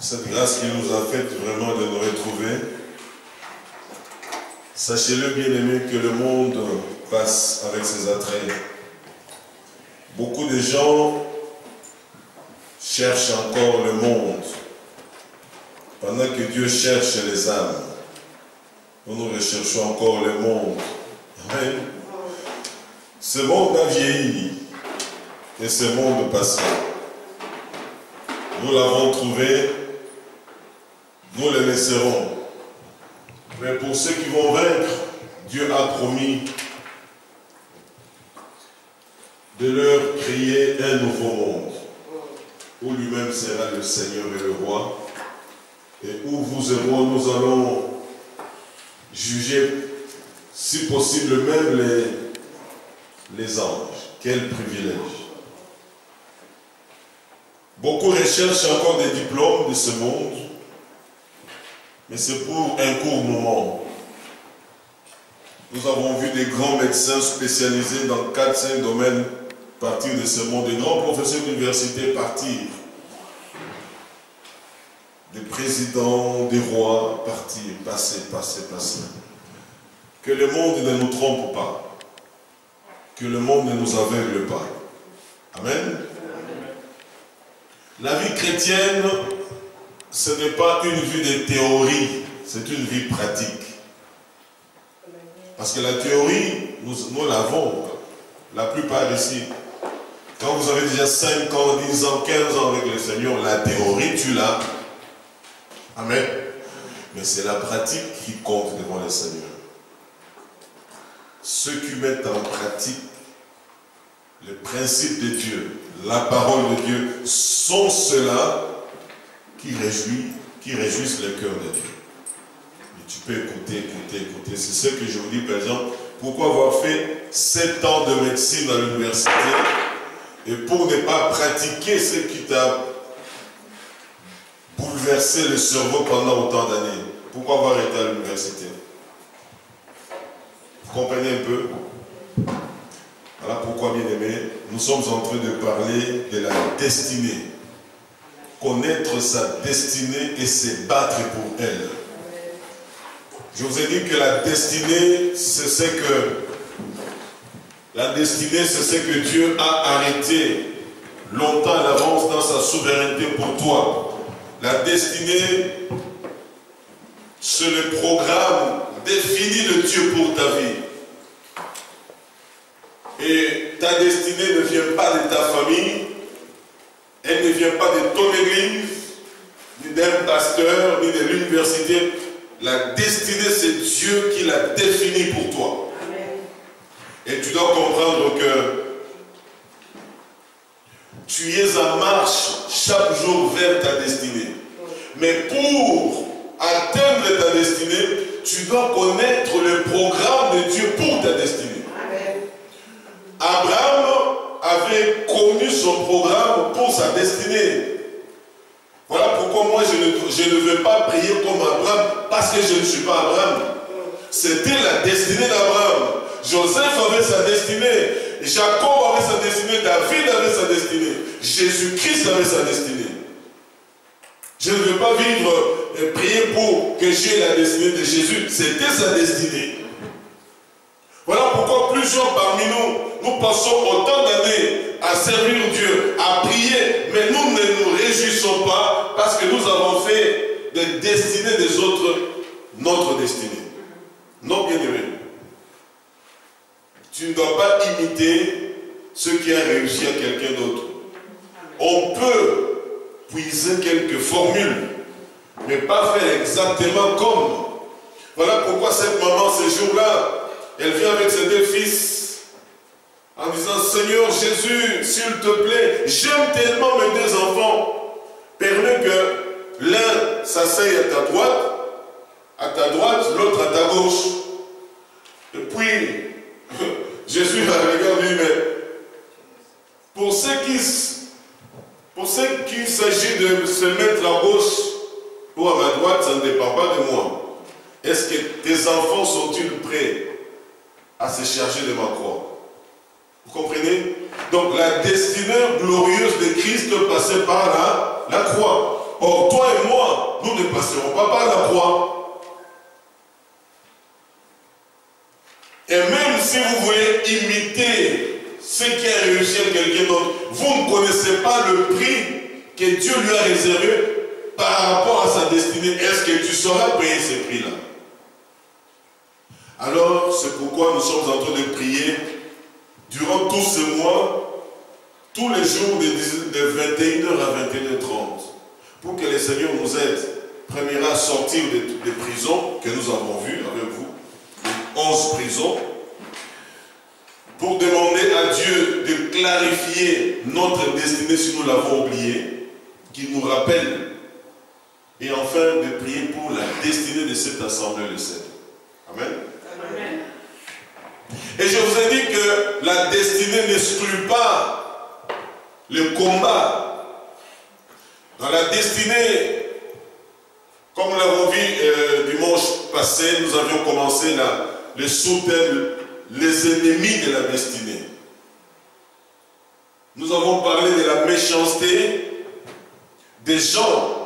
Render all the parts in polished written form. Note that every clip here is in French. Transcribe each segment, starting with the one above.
cette grâce qui nous a fait vraiment de nous retrouver. Sachez-le, bien-aimés, que le monde passe avec ses attraits. Beaucoup de gens cherchent encore le monde, pendant que Dieu cherche les âmes. Nous recherchons encore le monde. Amen. Ce monde a vieilli et ce monde passera. Nous l'avons trouvé, nous le laisserons. Mais pour ceux qui vont vaincre, Dieu a promis de leur créer un nouveau monde, où lui-même sera le Seigneur et le Roi, et où vous et moi, nous allons juger, si possible, même les anges. Quel privilège! Beaucoup recherchent encore des diplômes de ce monde, mais c'est pour un court moment. Nous avons vu des grands médecins spécialisés dans 4-5 domaines partir de ce monde, des grands professeurs d'université partir, des présidents, des rois partir, passer. Que le monde ne nous trompe pas, que le monde ne nous aveugle pas. Amen. La vie chrétienne, ce n'est pas une vie de théorie, c'est une vie pratique. Parce que la théorie, nous l'avons, la plupart ici. Quand vous avez déjà 5 ans, 10 ans, 15 ans avec le Seigneur, la théorie, tu l'as. Amen. Mais c'est la pratique qui compte devant le Seigneur. Ceux qui mettent en pratique le principe de Dieu, la parole de Dieu, sont ceux-là qui réjouissent le cœur de Dieu. Et tu peux écouter. C'est ce que je vous dis, par exemple, pourquoi avoir fait 7 ans de médecine à l'université et pour ne pas pratiquer ce qui t'a bouleversé le cerveau pendant autant d'années. Pourquoi avoir été à l'université? Vous comprenez un peu? Voilà pourquoi, bien aimé, nous sommes en train de parler de la destinée. Connaître sa destinée et se battre pour elle. Je vous ai dit que la destinée, c'est ce que Dieu a arrêté longtemps à l'avance dans sa souveraineté pour toi. La destinée, c'est le programme défini de Dieu pour ta vie. Et ta destinée ne vient pas de ta famille, elle ne vient pas de ton église, ni d'un pasteur, ni de l'université. La destinée, c'est Dieu qui l'a définie pour toi. Amen. Et tu dois comprendre que tu es en marche chaque jour vers ta destinée. Mais pour atteindre ta destinée, tu dois connaître le programme de Dieu pour ta destinée. Abraham avait connu son programme pour sa destinée. Voilà pourquoi moi je ne veux pas prier comme Abraham, parce que je ne suis pas Abraham. C'était la destinée d'Abraham. Joseph avait sa destinée, Jacob avait sa destinée, David avait sa destinée, Jésus-Christ avait sa destinée. Je ne veux pas vivre et prier pour que j'ai la destinée de Jésus. C'était sa destinée. Voilà pourquoi plusieurs parmi nous passons autant d'années à servir Dieu, à prier, mais nous ne nous réjouissons pas parce que nous avons fait des destinées des autres notre destinée. Non, bien-aimé. Tu ne dois pas imiter ce qui a réussi à quelqu'un d'autre. On peut puiser quelques formules, mais pas faire exactement comme. Voilà pourquoi cette maman, ce jour-là, elle vient avec ses 2 fils en disant, Seigneur Jésus, s'il te plaît, j'aime tellement mes 2 enfants. Permets que l'un s'asseye à ta droite, l'autre à ta gauche. Et puis, Jésus va regarder, mais pour ce qui s'agit de se mettre à gauche ou à ma droite, ça ne dépend pas de moi. Est-ce que tes enfants sont-ils prêts à se charger de ma croix? Vous comprenez? Donc la destinée glorieuse de Christ passait par la croix. Or, toi et moi, nous ne passerons pas par la croix. Et même si vous voulez imiter ce qui a réussi à quelqu'un d'autre, vous ne connaissez pas le prix que Dieu lui a réservé par rapport à sa destinée. Est-ce que tu sauras payer ce prix-là? Alors, c'est pourquoi nous sommes en train de prier durant tous ces mois, tous les jours de 21h à 21h30, pour que le Seigneur nous aide, premièrement, à sortir des prisons que nous avons vues avec vous, les 11 prisons, pour demander à Dieu de clarifier notre destinée si nous l'avons oubliée, qu'il nous rappelle, et enfin de prier pour la destinée de cette assemblée le 7. Amen. Amen. Et je vous ai dit que la destinée n'exclut pas le combat. Dans la destinée, comme nous l'avons vu dimanche passé, nous avions commencé le sous-thème les ennemis de la destinée. Nous avons parlé de la méchanceté des gens.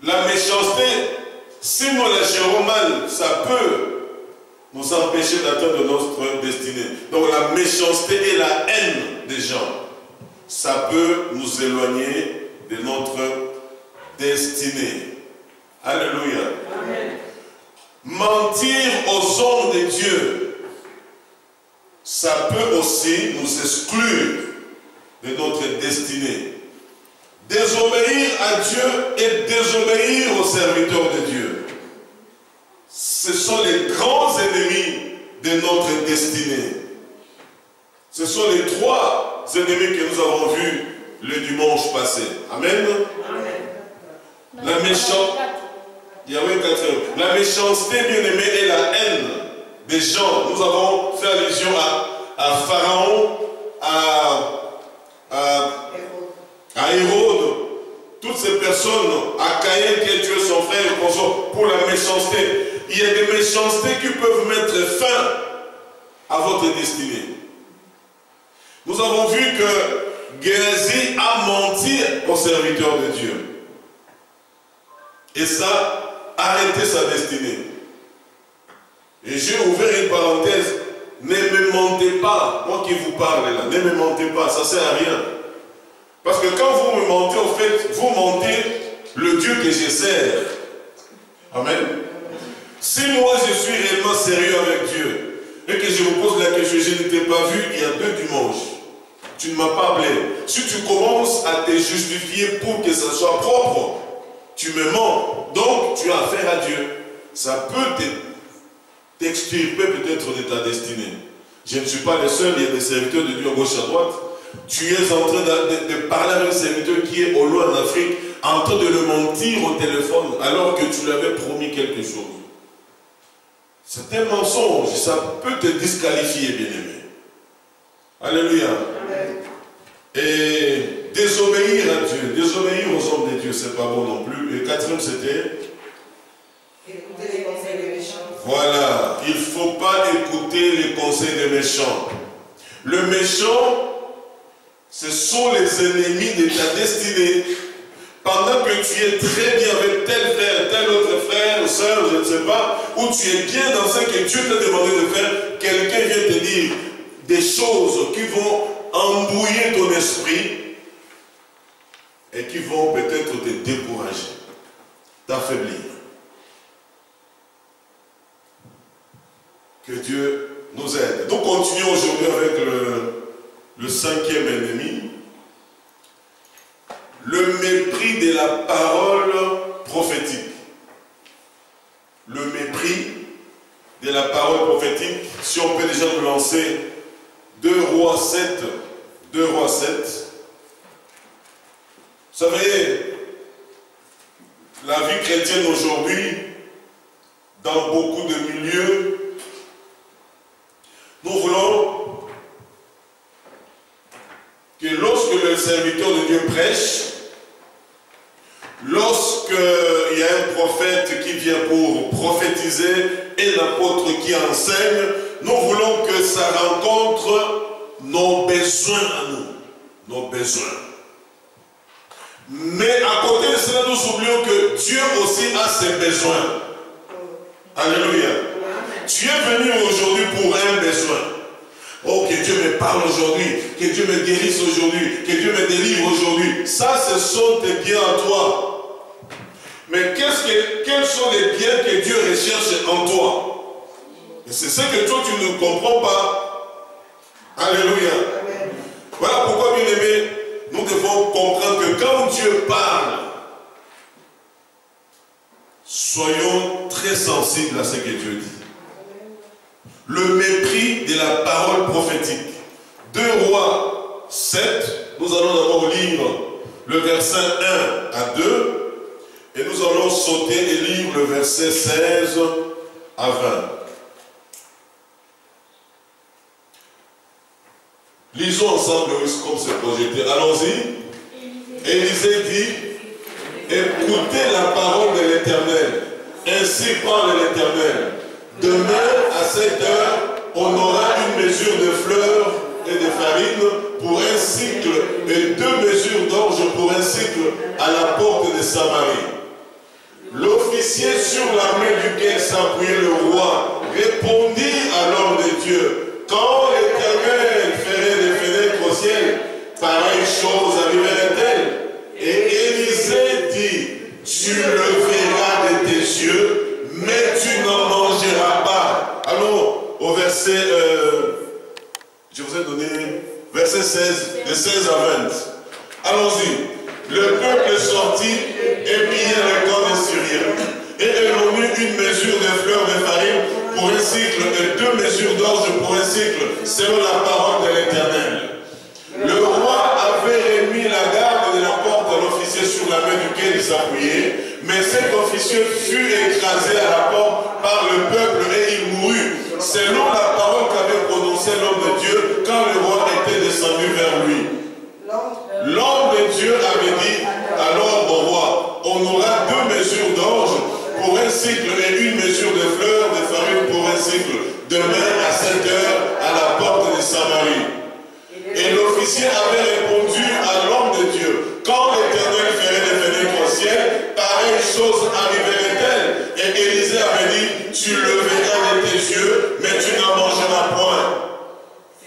La méchanceté, si nous la gérons mal, ça peut nous empêcher d'atteindre notre destinée. Donc la méchanceté et la haine des gens, ça peut nous éloigner de notre destinée. Alléluia. Amen. Mentir aux hommes de Dieu, ça peut aussi nous exclure de notre destinée. Désobéir à Dieu et désobéir aux serviteurs de Dieu, ce sont les grands ennemis de notre destinée. Ce sont les trois ennemis que nous avons vus le dimanche passé. Amen. Amen. La méchanceté, la méchanceté, bien-aimée, et la haine des gens. Nous avons fait allusion à Pharaon, à Hérode, toutes ces personnes, à Caïn qui a tué son frère et consort pour la méchanceté. Il y a des méchancetés qui peuvent mettre fin à votre destinée. Nous avons vu que Géasi a menti aux serviteurs de Dieu. Et ça a arrêté sa destinée. Et j'ai ouvert une parenthèse. Ne me mentez pas, moi qui vous parle là, ne me mentez pas, ça ne sert à rien. Parce que quand vous me mentez, au fait, vous mentez le Dieu que je sers. Amen. Si moi je suis réellement sérieux avec Dieu et que je vous pose la question, je ne t'ai pas vu il y a 2 dimanches, tu ne m'as pas appelé. Si tu commences à te justifier pour que ça soit propre, tu me mens. Donc tu as affaire à Dieu. Ça peut t'extirper peut-être de ta destinée. Je ne suis pas le seul, il y a des serviteurs de Dieu à gauche à droite. Tu es en train de parler avec un serviteur qui est au loin en Afrique, en train de le mentir au téléphone alors que tu lui avais promis quelque chose. C'est un mensonge, ça peut te disqualifier, bien-aimé. Alléluia. Amen. Et désobéir à Dieu, désobéir aux hommes de Dieu, c'est pas bon non plus. Et 4e, c'était écouter les conseils des méchants. Voilà, il ne faut pas écouter les conseils des méchants. Le méchant, ce sont les ennemis de ta destinée. Pendant que tu es très bien avec tel frère, tel autre frère ou soeur, je ne sais pas, ou tu es bien dans ce que Dieu t'a demandé de faire, quelqu'un vient te dire des choses qui vont embrouiller ton esprit et qui vont peut-être te décourager, t'affaiblir. Que Dieu nous aide. Donc continuons aujourd'hui avec le 5e ennemi. Le mépris de la parole prophétique. Le mépris de la parole prophétique. Si on peut déjà nous lancer 2 Rois 7. 2 Rois 7. Vous savez, la vie chrétienne aujourd'hui, dans beaucoup de milieux, nous voulons que lorsque le serviteur de Dieu prêche, lorsqu'il y a un prophète qui vient pour prophétiser et l'apôtre qui enseigne, nous voulons que ça rencontre nos besoins à nous, nos besoins. Mais à côté que Dieu aussi a ses besoins. Alléluia. Tu es venu aujourd'hui pour un besoin. Oh, que Dieu me parle aujourd'hui, que Dieu me guérisse aujourd'hui, que Dieu me délivre aujourd'hui. Ça, ce sont tes biens à toi. Mais quels sont les biens que Dieu recherche en toi? Et c'est ce que toi, tu ne comprends pas. Alléluia. Voilà pourquoi, bien aimé, nous devons comprendre que quand Dieu parle, soyons très sensibles à ce que Dieu dit. Le mépris de la parole prophétique. 2 Rois 7, nous allons d'abord lire le verset 1 à 2 et nous allons sauter et lire le verset 16 à 20. Lisons ensemble comme c'est projeté. Allons-y. Élisée dit, écoutez la parole de l'Éternel. Ainsi parle l'Éternel. Demain, à 7 heures, on aura une mesure de fleurs et de farine pour un cycle et 2 mesures d'orge pour un cycle à la porte de Samarie. L'officier sur l'armée duquel s'appuyait le roi répondit à l'homme de Dieu. Quand l'Éternel ferait des fenêtres au ciel, pareille chose arriverait-elle? Et Élisée dit, tu le verras de tes yeux, mais tu n'en mangeras pas. Allons au verset, je vous ai donné verset 16, de 16 à 20. Allons-y. Le peuple sortit et pilla le camp des Syriens. Et elle remit une mesure de fleurs de farine pour un cycle et 2 mesures d'orge pour un cycle, selon la parole de l'Éternel. Le roi avait remis la garde de la porte à l'officier sur la main duquel il s'appuyait, mais cet officier fut écrasé à la porte par le peuple et il mourut, selon la parole qu'avait prononcée l'homme de Dieu quand le roi était descendu vers lui. L'homme de Dieu avait dit alors au roi, on aura 2 mesures d'orge pour un cycle et 1 mesure de fleurs de farine pour un cycle, demain à 7 heures à la porte de Samarie. Et l'officier avait répondu à l'homme de Dieu, quand l'Éternel ferait des fenêtres au ciel, pareille chose arriverait-elle? Et Élisée avait dit, tu le verras de tes yeux, mais tu n'en mangeras point.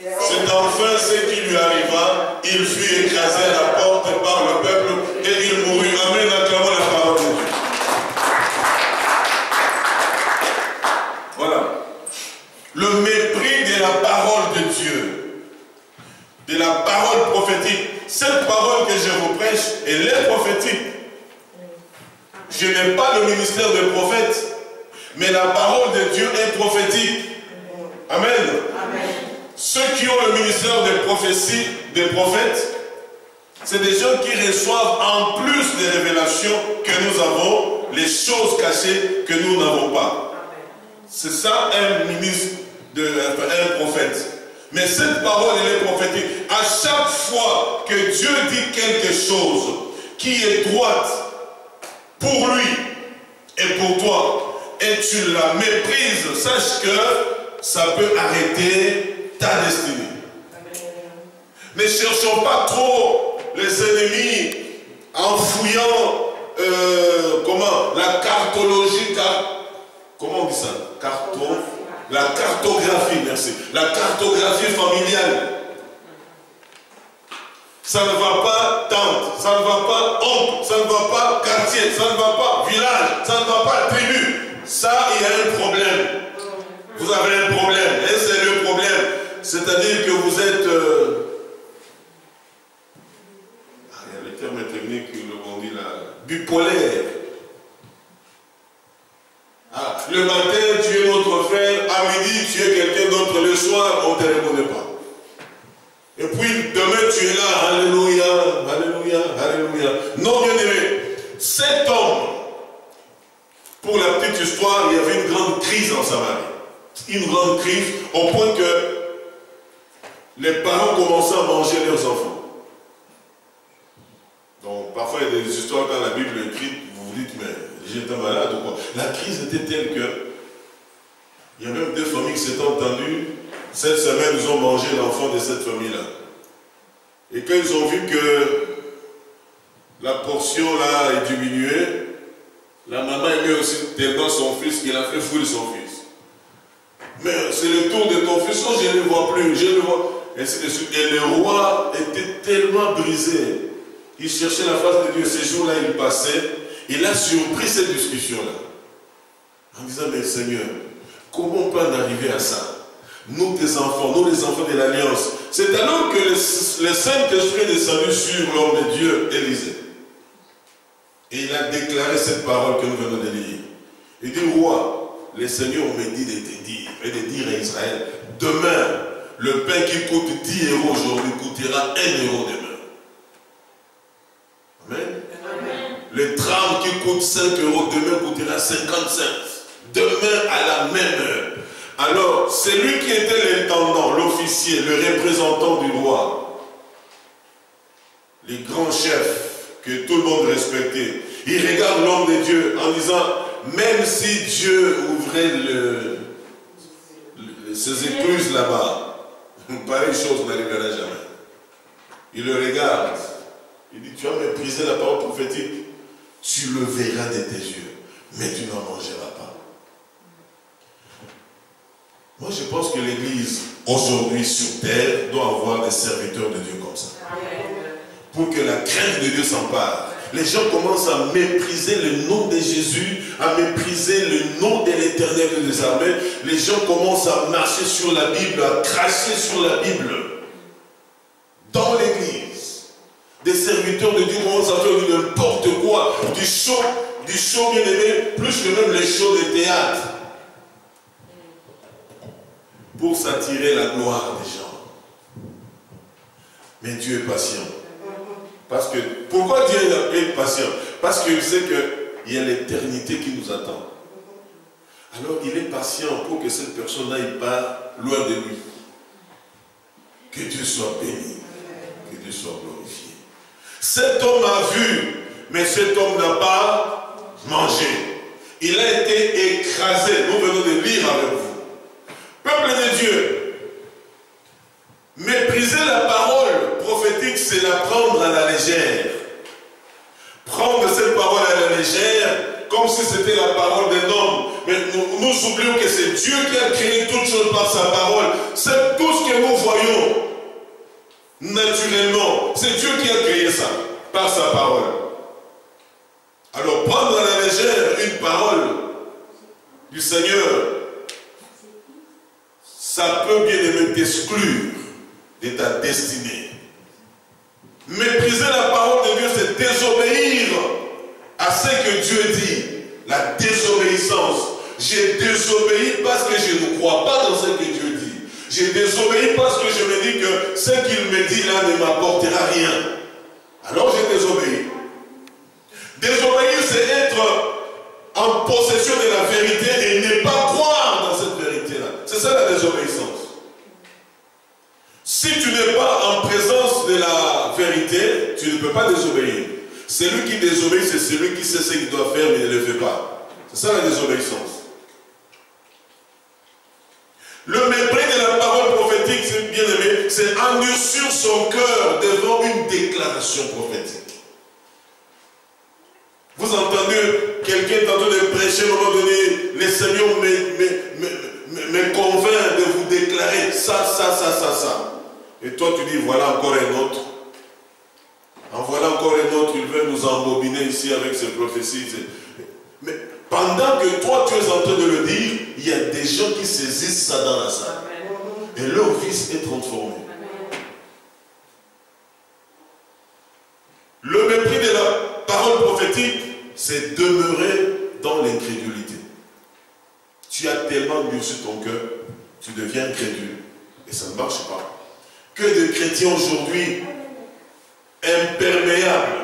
C'est enfin ce qui lui arriva, il fut écrasé à la porte par le peuple et il mourut. Amen, acclamons la parole de Dieu. Voilà. Le mépris de la parole de Dieu. De la parole prophétique. Cette parole que je vous prêche, elle est prophétique. Je n'ai pas le ministère de prophète, mais la parole de Dieu est prophétique. Amen. Amen. Ceux qui ont le ministère de prophétie, des prophètes, c'est des gens qui reçoivent en plus des révélations que nous avons, les choses cachées que nous n'avons pas. C'est ça un ministre, un prophète. Mais cette parole, elle est prophétique. À chaque fois que Dieu dit quelque chose qui est droite pour lui et pour toi, et tu la méprises, sache que ça peut arrêter ta destinée. Ne cherchons pas trop les ennemis en fouillant la cartologie, comment on dit ça? La cartographie, merci. La cartographie familiale. Ça ne va pas tante, ça ne va pas oncle, ça ne va pas quartier, ça ne va pas village, ça ne va pas tribu. Ça, il y a un problème. Vous avez un problème. Et c'est le problème. C'est-à-dire que vous êtes... il y a le terme technique qu'on dit là. Bipolaire. Le matin, tu es notre frère, à midi, tu es quelqu'un d'autre, le soir, on ne te reconnaît pas. Et puis, demain, tu es là, alléluia, alléluia, alléluia. Non, bien aimé, cet homme, pour la petite histoire, il y avait une grande crise en Samarie. Une grande crise, au point que les parents commençaient à manger leurs enfants. Donc, parfois, il y a des histoires quand la Bible est écrite, vous vous dites, mais j'étais malade ou quoi. La crise était telle que il y a même 2 familles qui s'étaient entendues. Cette semaine, ils ont mangé l'enfant de cette famille-là. Et quand ils ont vu que la portion là est diminuée, La maman aimait aussi tellement son fils qu'il a fait fouiller son fils. Mais c'est le tour de ton fils, oh, je ne le vois plus, je ne le vois. Et le roi était tellement brisé. Il cherchait la face de Dieu. Ces jours-là, il passait. Il a surpris cette discussion-là. En disant, mais Seigneur, comment on peut en arriver à ça? Nous, tes enfants, nous les enfants de l'Alliance. C'est alors que le Saint-Esprit est descendu sur l'homme de Dieu, Élisée. Et il a déclaré cette parole que nous venons de lire. Il dit, roi, le Seigneur me dit de te dire, et de dire à Israël, demain, le pain qui coûte 10 € aujourd'hui coûtera 1 € demain. Amen. Amen. Le tram qui coûte 5 € demain coûtera 55. Demain à la même heure. Alors, c'est lui qui était l'intendant, l'officier, le représentant du roi. Les grands chefs que tout le monde respectait. Il regarde l'homme de Dieu en disant, même si Dieu ouvrait ses écluses là-bas, pareille chose n'arrivera jamais. Il le regarde. Il dit, tu as méprisé la parole prophétique, tu le verras de tes yeux, mais tu n'en mangeras pas. Moi, je pense que l'Église, aujourd'hui sur terre, doit avoir des serviteurs de Dieu comme ça. Pour que la crainte de Dieu s'empare. Les gens commencent à mépriser le nom de Jésus, à mépriser le nom de l'Éternel des armées. Les gens commencent à marcher sur la Bible, à cracher sur la Bible. Dans l'Église, des serviteurs de Dieu commencent à faire n'importe quoi, du show bien aimé, plus que même les shows de théâtre, pour s'attirer la gloire des gens. Mais Dieu est patient. Parce que, pourquoi Dieu est appelé patient? Parce qu'il sait qu'il y a l'éternité qui nous attend. Alors il est patient pour que cette personne n'aille pas loin de lui. Que Dieu soit béni, que Dieu soit glorifié. Cet homme a vu, mais cet homme n'a pas mangé. Il a été écrasé. Nous venons de lire avec vous. Peuple de Dieu, mépriser la parole prophétique, c'est la prendre à la légère. Prendre cette parole à la légère, comme si c'était la parole d'un homme. Mais nous oublions que c'est Dieu qui a créé toutes choses par sa parole. C'est tout ce que nous voyons naturellement. C'est Dieu qui a créé ça par sa parole. Alors prendre à la légère une parole du Seigneur, ça peut bien aimer t'exclure de ta destinée. Mépriser la parole de Dieu, c'est désobéir à ce que Dieu dit. La désobéissance. J'ai désobéi parce que je ne crois pas dans ce que Dieu dit. J'ai désobéi parce que je me dis que ce qu'il me dit là ne m'apportera rien. Alors j'ai désobéi. Désobéir, c'est être en possession de la vérité et ne pas croire dans cette vérité-là. C'est ça la désobéissance. Si tu n'es pas en présence de la vérité, tu ne peux pas désobéir. Celui qui désobéit, c'est celui qui sait ce qu'il doit faire mais ne le fait pas. C'est ça la désobéissance. Le mépris de la parole prophétique, c'est bien aimé, c'est endurcir son cœur devant une déclaration prophétique. Vous entendez quelqu'un tantôt de prêcher à un moment donné, le Seigneur me convainc de vous déclarer ça. Et toi tu dis, voilà encore un autre. En voilà encore un autre, il veut nous embobiner ici avec ses prophéties. Mais pendant que toi tu es en train de le dire, il y a des gens qui saisissent ça dans la salle. Et leur vie est transformée. Le mépris de la parole prophétique, c'est demeurer dans l'incrédulité. Tu as tellement endurci ton cœur, tu deviens incrédule. Et ça ne marche pas. Que de chrétiens aujourd'hui imperméables.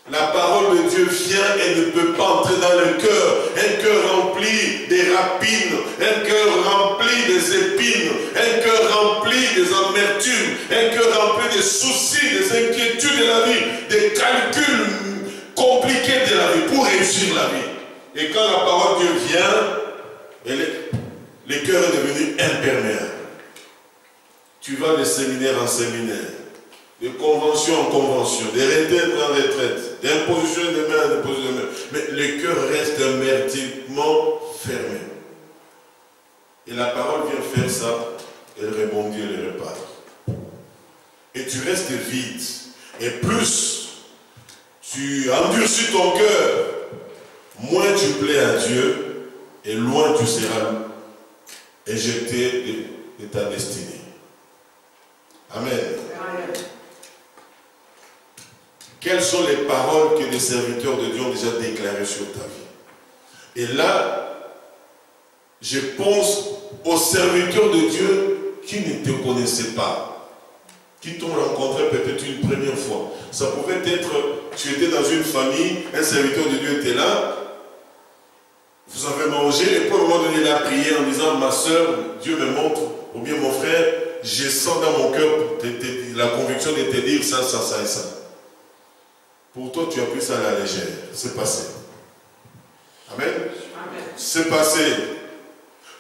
La parole de Dieu vient et ne peut pas entrer dans le cœur. Un cœur rempli des rapines, un cœur rempli des épines, un cœur rempli des amertumes, un cœur rempli des soucis, des inquiétudes de la vie, des calculs compliqués de la vie pour réussir la vie. Et quand la parole de Dieu vient, le cœur est devenu imperméable. Tu vas de séminaire en séminaire. de convention en convention, de retraite en retraite, d'imposition de main en imposition de main. Mais le cœur reste hermétiquement fermé. Et la parole vient faire ça, elle rebondit, elle répare. Et tu restes vide. Et plus tu endurcis ton cœur, moins tu plais à Dieu, et loin tu seras éjecté de ta destinée. Amen. Amen. Quelles sont les paroles que les serviteurs de Dieu ont déjà déclarées sur ta vie? Et là, je pense aux serviteurs de Dieu qui ne te connaissaient pas, qui t'ont rencontré peut-être une première fois. Ça pouvait être, tu étais dans une famille, un serviteur de Dieu était là, vous avez mangé, et pour un moment donné, il a prié en disant, ma soeur, Dieu me montre, ou bien mon frère, je sens dans mon cœur la conviction de te dire ça, ça, ça et ça. Pour toi, tu as pris ça à la légère. C'est passé. Amen. Amen. C'est passé.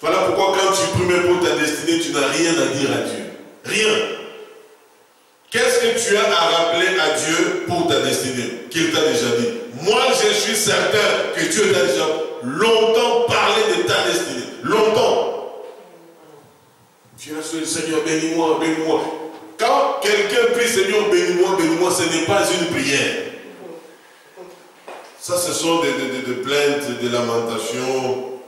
Voilà pourquoi quand tu pries pour ta destinée, tu n'as rien à dire à Dieu. Rien. Qu'est-ce que tu as à rappeler à Dieu pour ta destinée? Qu'il t'a déjà dit. Moi, je suis certain que Dieu t'a déjà longtemps parlé de ta destinée. Longtemps. Tu as dit, Seigneur, bénis-moi, bénis-moi. Quand quelqu'un prie, Seigneur, bénis-moi, bénis-moi, ce n'est pas une prière. Ça, ce sont des plaintes, des lamentations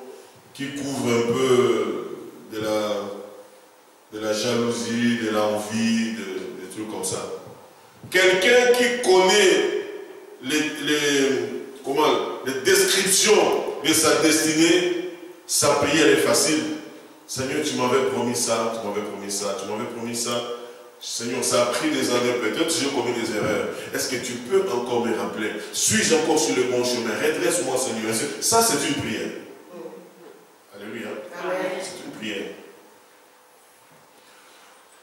qui couvrent un peu de la jalousie, de l'envie, des trucs comme ça. Quelqu'un qui connaît les descriptions de sa destinée, sa prière est facile. Seigneur, tu m'avais promis ça, tu m'avais promis ça, tu m'avais promis ça. Seigneur, ça a pris des années, peut-être j'ai commis des erreurs. Est-ce que tu peux encore me rappeler? Suis-je encore sur le bon chemin? Redresse-moi, Seigneur. Ça, c'est une prière. Alléluia. C'est une prière.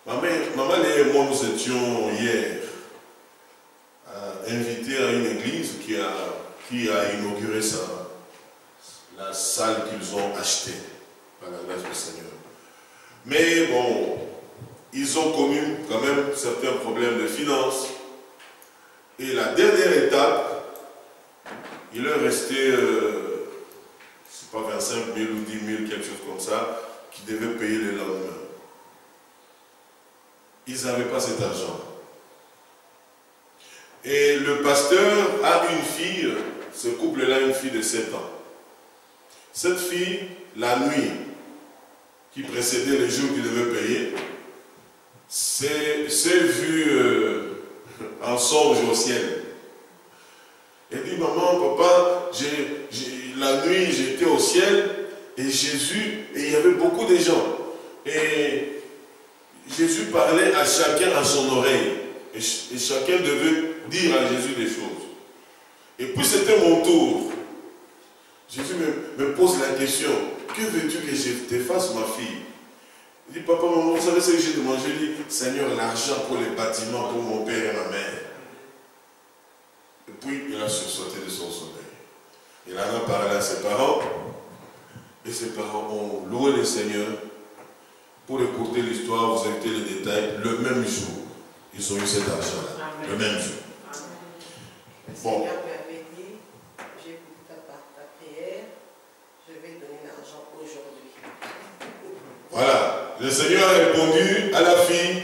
Maman et moi, nous étions hier invités à une église qui a inauguré la salle qu'ils ont achetée par la grâce du Seigneur. Mais bon, ils ont connu quand même certains problèmes de finances. Et la dernière étape, il leur restait, c'est pas 25 000 ou 10 000, quelque chose comme ça, qui devaient payer le lendemain. Ils n'avaient pas cet argent. Et le pasteur a une fille, ce couple-là a une fille de 7 ans. Cette fille, la nuit qui précédait le jour qu'il devait payer, s'est vue en songe au ciel. Elle dit, maman, papa, la nuit j'étais au ciel et Jésus, et il y avait beaucoup de gens. Et Jésus parlait à chacun à son oreille. Et chacun devait dire à Jésus des choses. Et puis c'était mon tour. Jésus me pose la question, que veux-tu que je te fasse, ma fille? Il dit, papa, maman, vous savez ce que j'ai demandé? Je dis, Seigneur, l'argent pour les bâtiments, pour mon père et ma mère. Et puis, il a sursauté de son sommeil. Il en a parlé à ses parents. Et ses parents ont loué le Seigneur. Pour écouter l'histoire, vous évitez les détails. Le même jour, ils ont eu cet argent-là. Le même jour. Le Seigneur lui avait dit, j'ai écouté ta prière, je vais donner l'argent aujourd'hui. Voilà. Le Seigneur a répondu à la fille,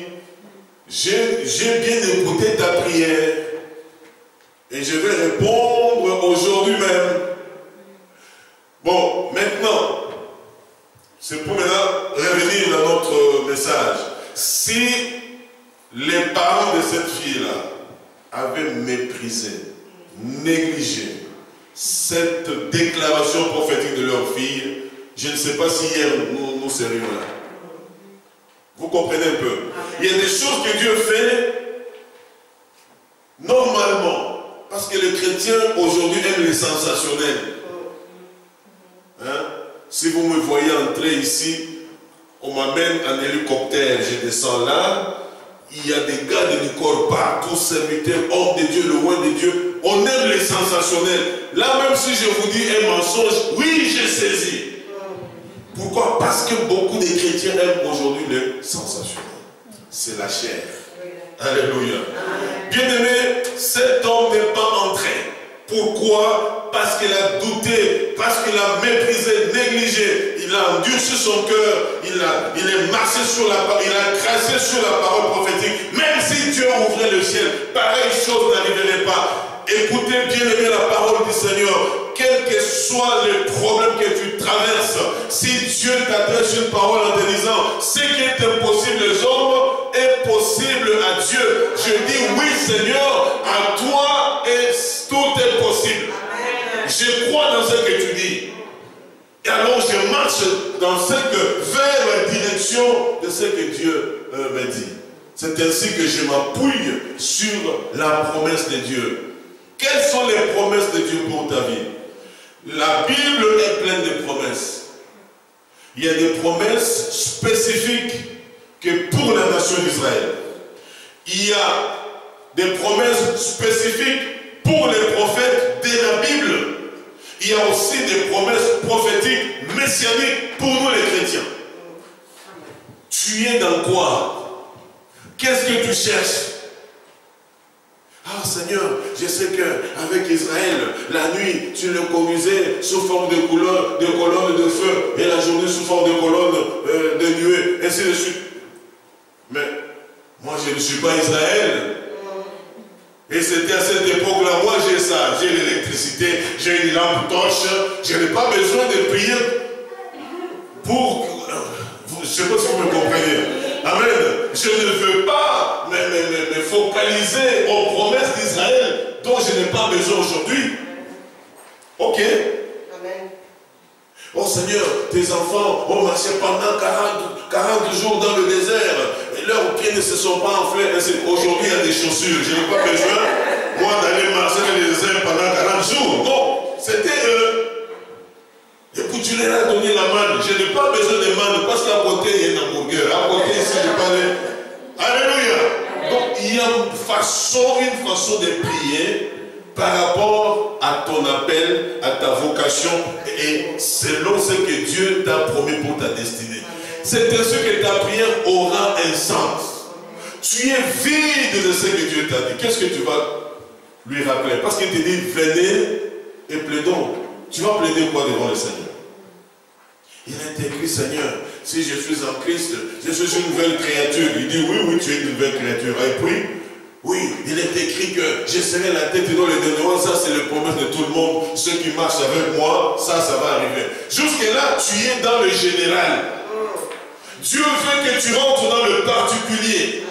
j'ai bien écouté ta prière et je vais répondre aujourd'hui même. Bon, maintenant, c'est pour maintenant revenir dans notre message. Si les parents de cette fille-là avaient méprisé, négligé cette déclaration prophétique de leur fille, je ne sais pas si hier nous serions là. Vous comprenez un peu? Il y a des choses que Dieu fait normalement. Parce que les chrétiens aujourd'hui aiment les sensationnels. Hein? Si vous me voyez entrer ici, on m'amène en hélicoptère, je descends là. Il y a des gars de l'école partout, serviteurs, hommes de Dieu, le roi de Dieu. On aime les sensationnels. Là, même si je vous dis un mensonge, oui, j'ai saisi. Pourquoi? Parce que beaucoup de chrétiens aiment aujourd'hui le sensationnel. C'est la chair. Alléluia. Bien-aimé, cet homme n'est pas entré. Pourquoi? Parce qu'il a douté, parce qu'il a méprisé, négligé, il a endurci son cœur, il est marché sur la parole, il a craché sur la parole prophétique. Même si Dieu ouvrait le ciel, pareille chose n'arriverait pas. Écoutez bien aimé la parole du Seigneur. Quel que soit le problème que tu traverses, si Dieu t'adresse une parole en te disant ce qui est impossible aux hommes est possible à Dieu. Je dis oui Seigneur, à toi et tout est possible. Je crois dans ce que tu dis. Et alors je marche dans vers la direction de ce que Dieu me dit. C'est ainsi que je m'appuie sur la promesse de Dieu. Quelles sont les promesses de Dieu pour ta vie? La Bible est pleine de promesses. Il y a des promesses spécifiques que pour la nation d'Israël. Il y a des promesses spécifiques pour les prophètes de la Bible. Il y a aussi des promesses prophétiques, messianiques pour nous les chrétiens. Tu es dans quoi? Qu'est-ce que tu cherches? Ah Seigneur, je sais qu'avec Israël, la nuit, tu le conduisais sous forme de colonne de feu, et la journée sous forme de colonne de nuée, ainsi de suite. Mais moi, je ne suis pas Israël. Et c'était à cette époque-là, moi j'ai ça, j'ai l'électricité, j'ai une lampe torche, je n'ai pas besoin de prier pour... Je ne sais pas si vous me comprenez. Amen. Je ne veux pas me focaliser aux promesses d'Israël dont je n'ai pas besoin aujourd'hui. Ok. Amen. Oh Seigneur, tes enfants ont marché pendant 40 jours dans le désert. Et leurs pieds ne se sont pas enflés. Aujourd'hui, il y a des chaussures. Je n'ai pas besoin, moi, d'aller marcher dans le désert pendant 40 jours. Non, c'était eux. Et puis tu leur as donné la manne. Je n'ai pas besoin de manne parce qu'à côté, il y a un hamburger. À côté, ici, je parlais. Alléluia. Donc, il y a une façon de prier par rapport à ton appel, à ta vocation et selon ce que Dieu t'a promis pour ta destinée. C'est ainsi que ta prière aura un sens. Tu es vide de ce que Dieu t'a dit. Qu'est-ce que tu vas lui rappeler? Parce qu'il te dit, venez et plaidons. Tu vas plaider quoi devant le Seigneur? Il est écrit, Seigneur, si je suis en Christ, je suis une nouvelle créature. Il dit, oui, tu es une nouvelle créature. Et puis, oui, il est écrit que je serai la tête et non le dénouement. Ça, c'est le promesse de tout le monde. Ceux qui marchent avec moi, ça va arriver. Jusque-là, tu es dans le général. Dieu veut que tu rentres dans le particulier.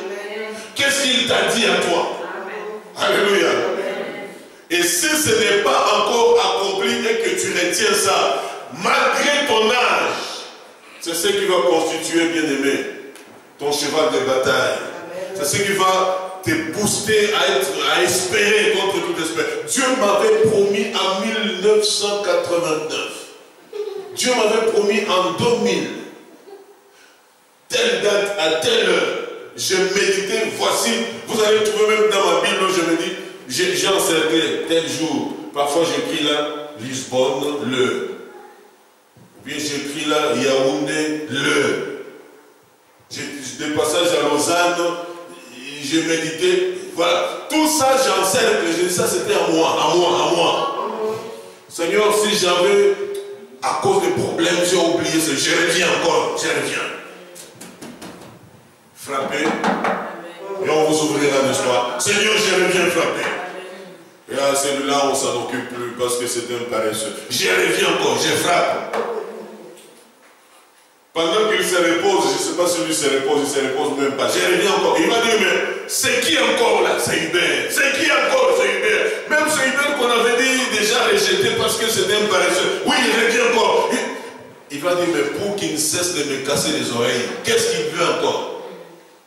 Qu'est-ce qu'il t'a dit à toi? Alléluia. Et si ce n'est pas encore accompli et que tu retiens ça, malgré ton âge, c'est ce qui va constituer, bien-aimé, ton cheval de bataille. C'est ce qui va te booster à espérer contre toute espérance. Dieu m'avait promis en 1989. Dieu m'avait promis en 2000. Telle date à telle heure. Je méditais, voici, vous allez trouver même dans ma Bible, je me dis, j'ai encerclé tel jour. Parfois j'écris là, Lisbonne, le. Puis j'écris là, Yaoundé, le. J'ai des passages à Lausanne, j'ai médité. Voilà, tout ça j'encercle. J'ai dit ça c'était à moi. Seigneur, si j'avais, à cause des problèmes, j'ai oublié ça, je reviens encore, je reviens. Frappez, et on vous ouvrira, n'est-ce pas? Seigneur, je reviens frapper. Et à celui-là, on ne s'en occupe plus parce que c'est un paresseux. Je reviens encore, je frappe. Pendant qu'il se repose, je ne sais pas si lui se repose, il ne se repose même pas. Je reviens encore. Il va dire, mais c'est qui encore là? C'est Hubert. C'est qui encore? C'est Hubert. Même ce Hubert qu'on avait dit déjà rejeté parce que c'était un paresseux. Oui, il revient encore. Il va dire, mais pour qu'il ne cesse de me casser les oreilles, qu'est-ce qu'il veut encore?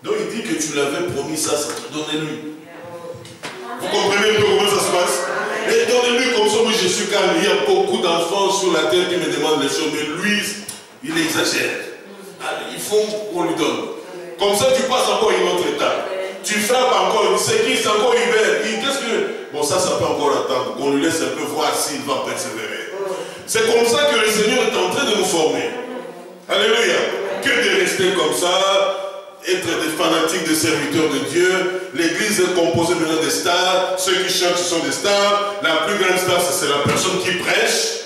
Donc il dit que tu l'avais promis ça, donnez-lui. Vous comprenez un peu comment ça se passe? Et donnez-lui comme ça, moi je suis calme. Il y a beaucoup d'enfants sur la terre qui me demandent les choses, mais lui, il exagère. Alors, il faut qu'on lui donne. Comme ça, tu passes encore une autre étape. Tu frappes encore, c'est qui? C'est encore Hubert. Qu'est-ce que... Bon, ça peut encore attendre. Qu'on lui laisse un peu voir s'il va persévérer. C'est comme ça que le Seigneur est en train de nous former. Alléluia. Que de rester comme ça. être des fanatiques, des serviteurs de Dieu. L'église est composée maintenant des stars. Ceux qui chantent, ce sont des stars. La plus grande star, c'est la personne qui prêche.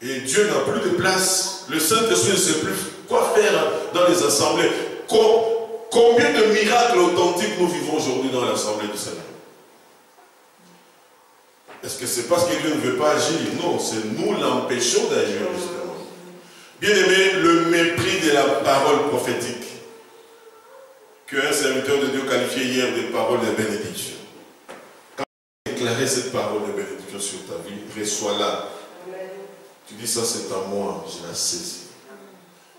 Et Dieu n'a plus de place. Le Saint-Esprit ne sait plus quoi faire dans les assemblées. Combien de miracles authentiques nous vivons aujourd'hui dans l'assemblée du Seigneur? Est-ce que c'est parce que Dieu ne veut pas agir? Non, c'est nous l'empêchons d'agir justement. Bien aimé, le mépris de la parole prophétique qu'un serviteur de Dieu qualifiait hier des paroles de bénédiction. Quand tu déclares cette parole de bénédiction sur ta vie, reçois-la. Tu dis ça c'est à moi, je la saisis.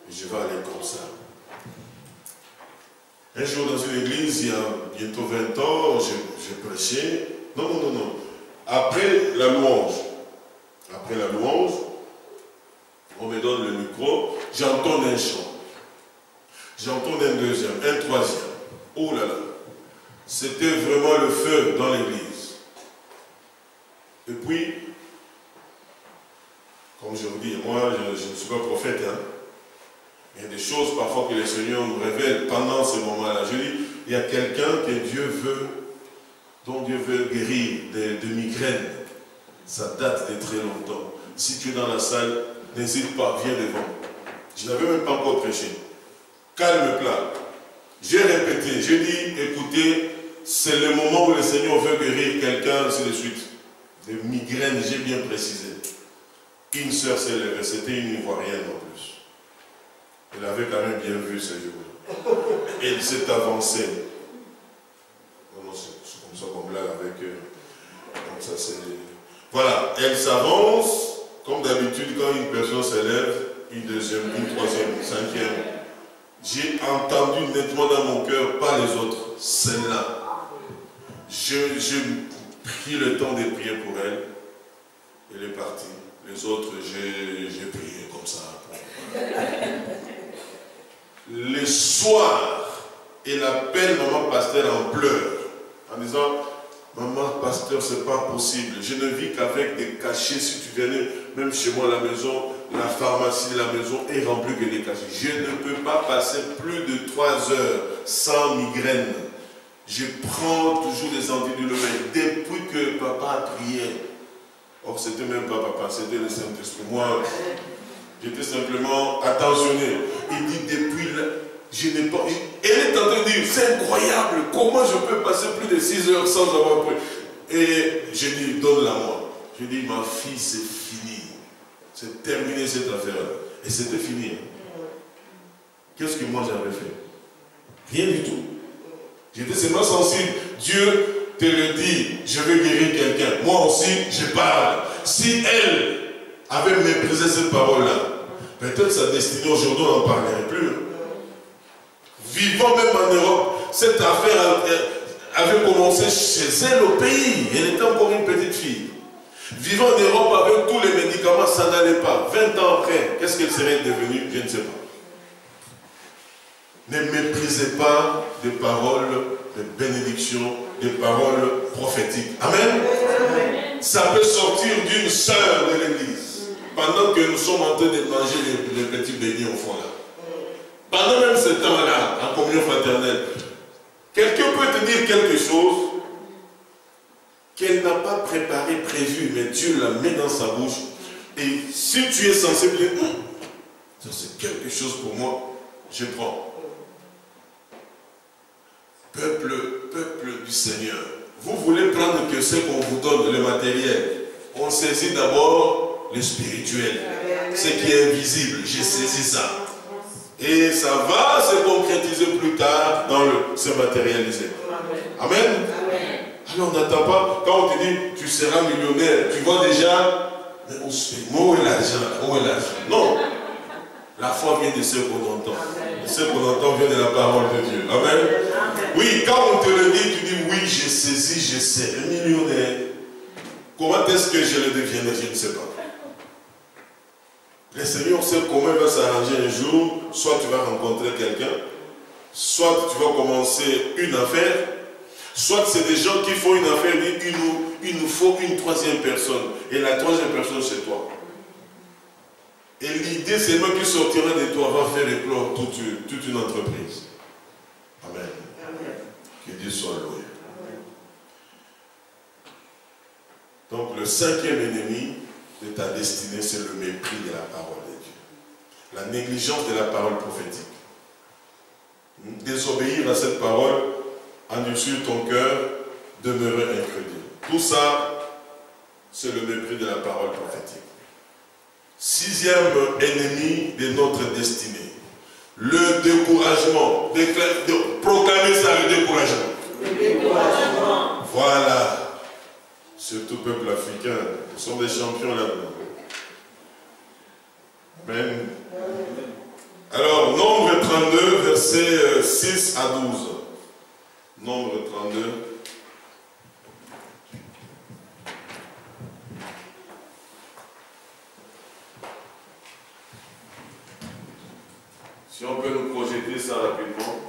Et je vais aller comme ça. Un jour dans une église, il y a bientôt 20 ans, j'ai prêché. Non. Après la louange, on me donne le micro, j'entends un chant. J'entends un deuxième, un troisième. Oh là là. C'était vraiment le feu dans l'église. Et puis, comme je vous dis, moi, je ne suis pas prophète. Hein. Il y a des choses parfois que le Seigneur nous révèle pendant ce moment-là. Je dis, il y a quelqu'un que Dieu veut, dont Dieu veut guérir de migraines. Ça date de très longtemps. Si tu es dans la salle, n'hésite pas, viens devant. Je n'avais même pas encore prêché. Calme plat. J'ai répété, j'ai dit, écoutez, c'est le moment où le Seigneur veut guérir quelqu'un, ainsi de suite. Des migraines, j'ai bien précisé. Une sœur s'est levée, c'était une Ivoirienne en plus. Elle avait quand même bien vu ce jour-là. Elle s'est avancée. Non, c'est comme ça comme là avec comme ça c'est. Voilà, elle s'avance, comme d'habitude quand une personne s'élève, une deuxième, une troisième, une cinquième. J'ai entendu nettement dans mon cœur, pas les autres, celle-là. J'ai pris le temps de prier pour elle. Elle est partie. Les autres, j'ai prié comme ça. Le soir, elle appelle maman pasteur en pleurs, en disant, maman pasteur, c'est pas possible. Je ne vis qu'avec des cachets. Si tu venais, même chez moi à la maison, la pharmacie de la maison est remplie que des cachets. Je ne peux pas passer plus de 3 heures sans migraine. Je prends toujours des antidouleurs depuis que papa a prié. Or, c'était même pas papa, c'était le Saint-Esprit. Moi, j'étais simplement attentionné. Il dit depuis là, je n'ai pas. Elle est en train de dire, c'est incroyable, comment je peux passer plus de 6 heures sans avoir pris. Et j'ai dit, donne-la moi. J'ai dit, ma fille, c'est fini. C'est terminé cette affaire-là. Et c'était fini. Qu'est-ce que moi j'avais fait? Rien du tout. J'étais seulement sensible. Dieu te le dit, je vais guérir quelqu'un. Moi aussi, je parle. Si elle avait méprisé cette parole-là, peut-être sa destinée aujourd'hui, on n'en parlerait plus. Vivant même en Europe, cette affaire avait commencé chez elle au pays. Elle était encore une petite fille. Vivant en Europe avec tous les médicaments, ça n'allait pas. 20 ans après, qu'est-ce qu'elle serait devenue? Je ne sais pas. Ne méprisez pas des paroles de bénédiction, des paroles prophétiques. Amen. Ça peut sortir d'une sœur de l'église. Pendant que nous sommes en train de manger les petits beignets au fond là. Pendant même ce temps-là, en communion fraternelle, quelqu'un peut te dire quelque chose qu'elle n'a pas préparé, prévu, mais Dieu la met dans sa bouche. Et si tu es sensible, ça c'est quelque chose pour moi, je prends. Peuple du Seigneur, vous voulez prendre que ce qu'on vous donne, le matériel. On saisit d'abord le spirituel, ce qui est invisible. J'ai saisi ça. Et ça va se concrétiser plus tard dans se matérialiser. Amen. Alors on n'attend pas, quand on te dit tu seras millionnaire, tu vois déjà, où est l'argent? Où est l'argent? Non. La foi vient de ce qu'on entend. Et ce qu'on entend vient de la parole de Dieu. Amen. Oui, quand on te le dit, tu dis oui, j'ai saisi, je serai millionnaire. Comment est-ce que je le deviendrai? Je ne sais pas. Le Seigneur sait comment il va s'arranger un jour. Soit tu vas rencontrer quelqu'un, soit tu vas commencer une affaire, soit c'est des gens qui font une affaire et disent « il nous faut une troisième personne. Et la troisième personne, c'est toi. » Et l'idée, c'est moi qui sortira de toi, va faire éclore toute une entreprise. Amen. Amen. Que Dieu soit loué. Donc le cinquième ennemi de ta destinée, c'est le mépris de la parole de Dieu. La négligence de la parole prophétique. Désobéir à cette parole, endurcir ton cœur, demeurer incrédule. Tout ça, c'est le mépris de la parole prophétique. Sixième ennemi de notre destinée, le découragement. Proclamer ça, le découragement. Le découragement. Voilà. Surtout peuple africain, nous sommes des champions là-dedans. Amen. Alors, Nombre 32, versets 6 à 12. Nombre 32. Si on peut nous projeter ça rapidement.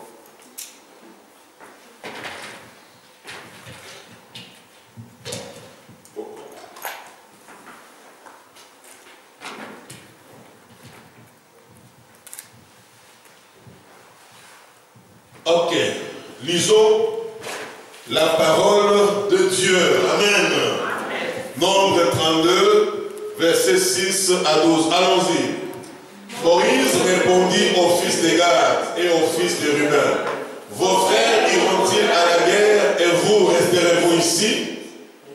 Ok, lisons la parole de Dieu. Amen. Nombre 32, versets 6 à 12. Allons-y. Moïse répondit aux fils de Gad et aux fils de Ruben. Vos frères iront-ils à la guerre et vous resterez-vous ici?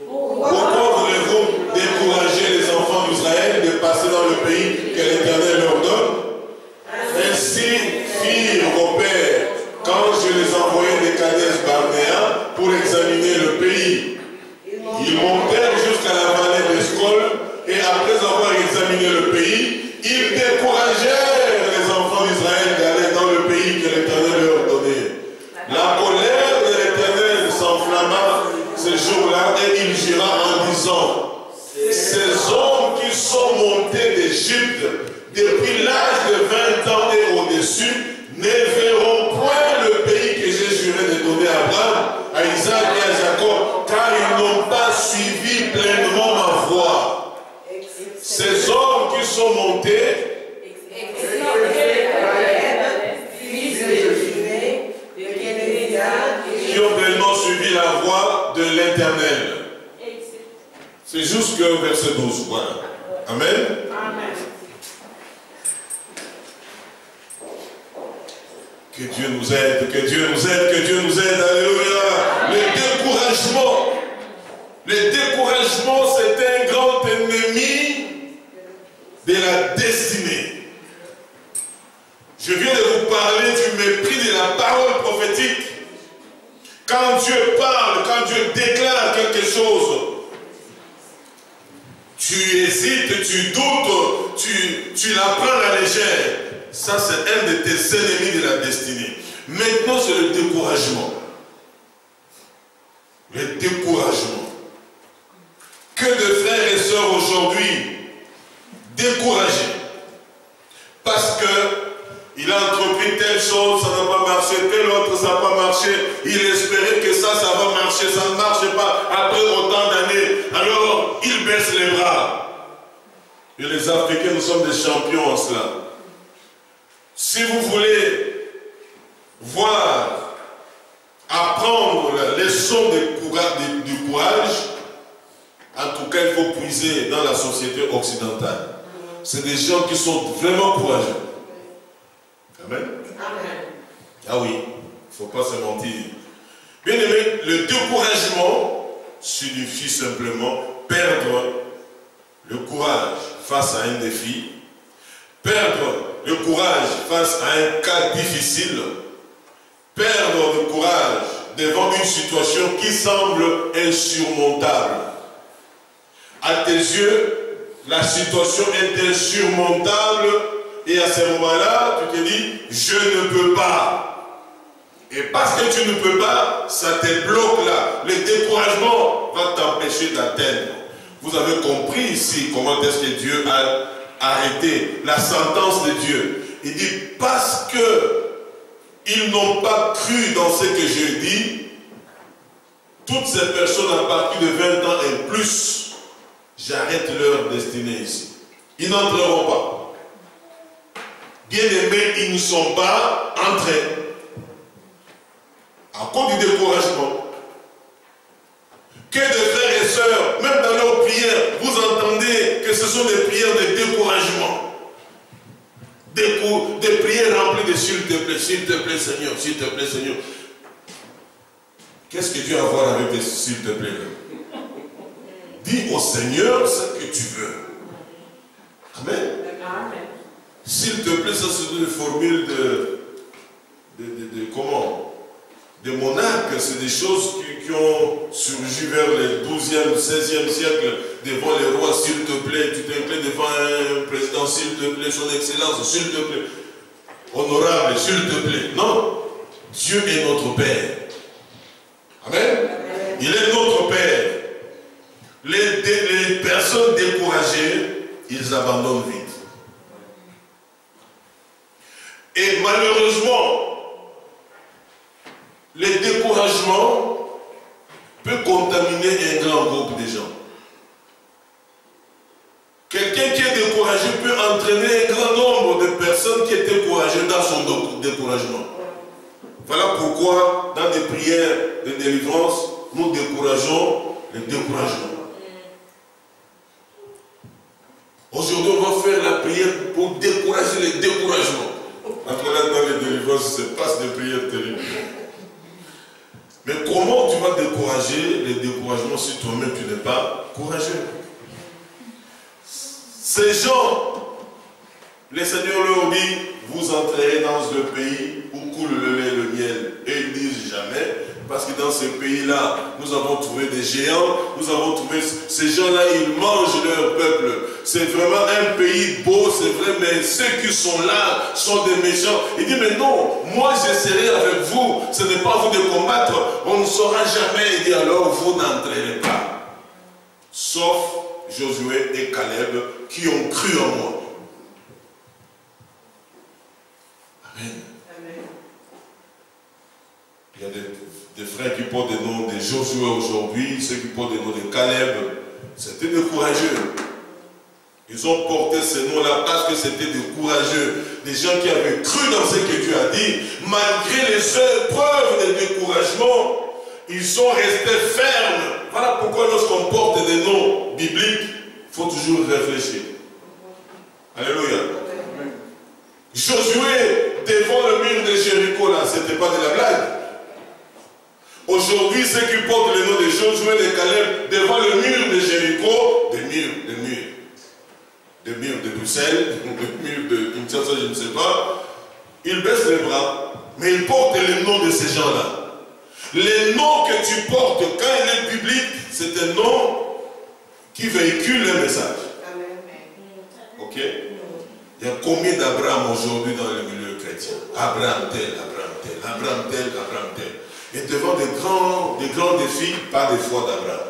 Pourquoi voulez-vous décourager les enfants d'Israël de passer dans le pays que l'Éternel leur donne? Ainsi firent vos pères quand je les envoyais de Kadesh Barnéa pour examiner le pays. Ils montèrent jusqu'à la vallée d'Escol et après avoir examiné le pays, ils découragèrent les enfants d'Israël d'aller dans le pays que l'Éternel leur donnait. La colère de l'Éternel s'enflamma ce jour-là et il jura en disant: ces hommes qui sont montés d'Égypte depuis l'âge de 20 ans et au-dessus ne verront point le pays que j'ai juré de donner à Abraham, à Isaac et à Jacob, car ils n'ont pas suivi pleinement ma voie. Ces hommes qui sont montés, qui ont pleinement suivi la voie de l'Éternel. C'est jusqu'au verset 12. Voilà. Amen. Amen. Que Dieu nous aide, que Dieu nous aide, que Dieu nous aide. Alléluia. Le découragement, c'est un grand ennemi de la destinée. Je viens de vous parler du mépris de la parole prophétique. Quand Dieu parle, quand Dieu déclare quelque chose, tu hésites, tu doutes, tu la prends à la légère. Ça, c'est un de tes ennemis de la destinée. Maintenant, c'est le découragement. Le découragement. Que de frères et sœurs aujourd'hui découragés parce que il a entrepris telle chose, ça n'a pas marché, telle autre, ça n'a pas marché. Il espérait que ça va marcher, ça ne marche pas après autant d'années. Alors, il baisse les bras. Et les Africains, nous sommes des champions en cela. Si vous voulez voir, apprendre la leçon du courage, en tout cas, il faut puiser dans la société occidentale. C'est des gens qui sont vraiment courageux. Amen. Amen. Ah oui, il ne faut pas se mentir. Bien aimé, le découragement signifie simplement perdre le courage face à un défi, perdre le courage face à un cas difficile, perdre le courage devant une situation qui semble insurmontable. À tes yeux, la situation est insurmontable et à ce moment-là, tu te dis, je ne peux pas. Et parce que tu ne peux pas, ça te bloque là. Le découragement va t'empêcher d'atteindre. Vous avez compris ici comment est-ce que Dieu a arrêté la sentence de Dieu. Il dit, parce que ils n'ont pas cru dans ce que je dis, toutes ces personnes à partir de 20 ans et plus, j'arrête leur destinée ici. Ils n'entreront pas. Bien-aimés, ils ne sont pas entrés. À cause du découragement. Que de frères et sœurs, même dans leurs prières, vous entendez que ce sont des prières de découragement. Des prières remplies de s'il te plaît, Seigneur, s'il te plaît, Seigneur. Qu'est-ce que Dieu a à voir avec tes s'il te plaît? Dis au Seigneur ce que tu veux. Amen. Amen. S'il te plaît, ça c'est une formule comment? De monarques, c'est des choses qui ont surgi vers le 12e, 16e siècle, devant les rois, s'il te plaît, tu t'inclines devant un président, s'il te plaît, son excellence, s'il te plaît, honorable, s'il te plaît. Non, Dieu est notre Père. Amen. Amen. Il est notre Père. Les personnes découragées, ils abandonnent vite. Et malheureusement, le découragement peut contaminer un grand groupe de gens. Quelqu'un qui est découragé peut entraîner un grand nombre de personnes qui étaient découragées dans son découragement. Voilà pourquoi, dans des prières de délivrance, nous décourageons le découragement. Aujourd'hui, on va faire la prière pour décourager les découragements. Après là, dans les délivrances, il se passe des prières terribles. Mais comment tu vas décourager les découragements si toi-même tu n'es pas courageux? Ces gens, le Seigneur leur dit, vous entrerez dans le pays où coule le lait et le miel. Et ils disent jamais, parce que dans ce pays-là, nous avons trouvé des géants, nous avons trouvé ces gens-là, ils mangent leur peuple. C'est vraiment un pays beau, c'est vrai, mais ceux qui sont là sont des méchants. Il dit, mais non, moi je serai avec vous, ce n'est pas à vous de combattre, on ne saura jamais. Il dit, alors vous n'entrerez pas. Sauf Josué et Caleb qui ont cru en moi. Amen. Amen. Il y a des frères qui portent des noms de Josué aujourd'hui, ceux qui portent des noms de Caleb. C'était des courageux. Ils ont porté ces noms-là parce que c'était des courageux, des gens qui avaient cru dans ce que Dieu a dit. Malgré les épreuves de découragement, ils sont restés fermes. Voilà pourquoi lorsqu'on porte des noms bibliques, il faut toujours réfléchir. Alléluia. Josué, devant le mur de Jéricho, là, ce n'était pas de la blague. Aujourd'hui, ceux qui portent le nom de Josué, de Caleb, devant le mur de Jéricho, des murs de Bruxelles, des murs de Kinshasa, je ne sais pas, ils baissent les bras, mais ils portent le nom de ces gens-là. Les noms que tu portes, quand il est biblique, c'est un nom qui véhicule le message. Ok? Il y a combien d'Abraham aujourd'hui dans le milieu chrétien? Abraham tel, Abraham tel, Abraham tel, Abraham tel. Et devant des grands défis, pas de foi d'Abraham.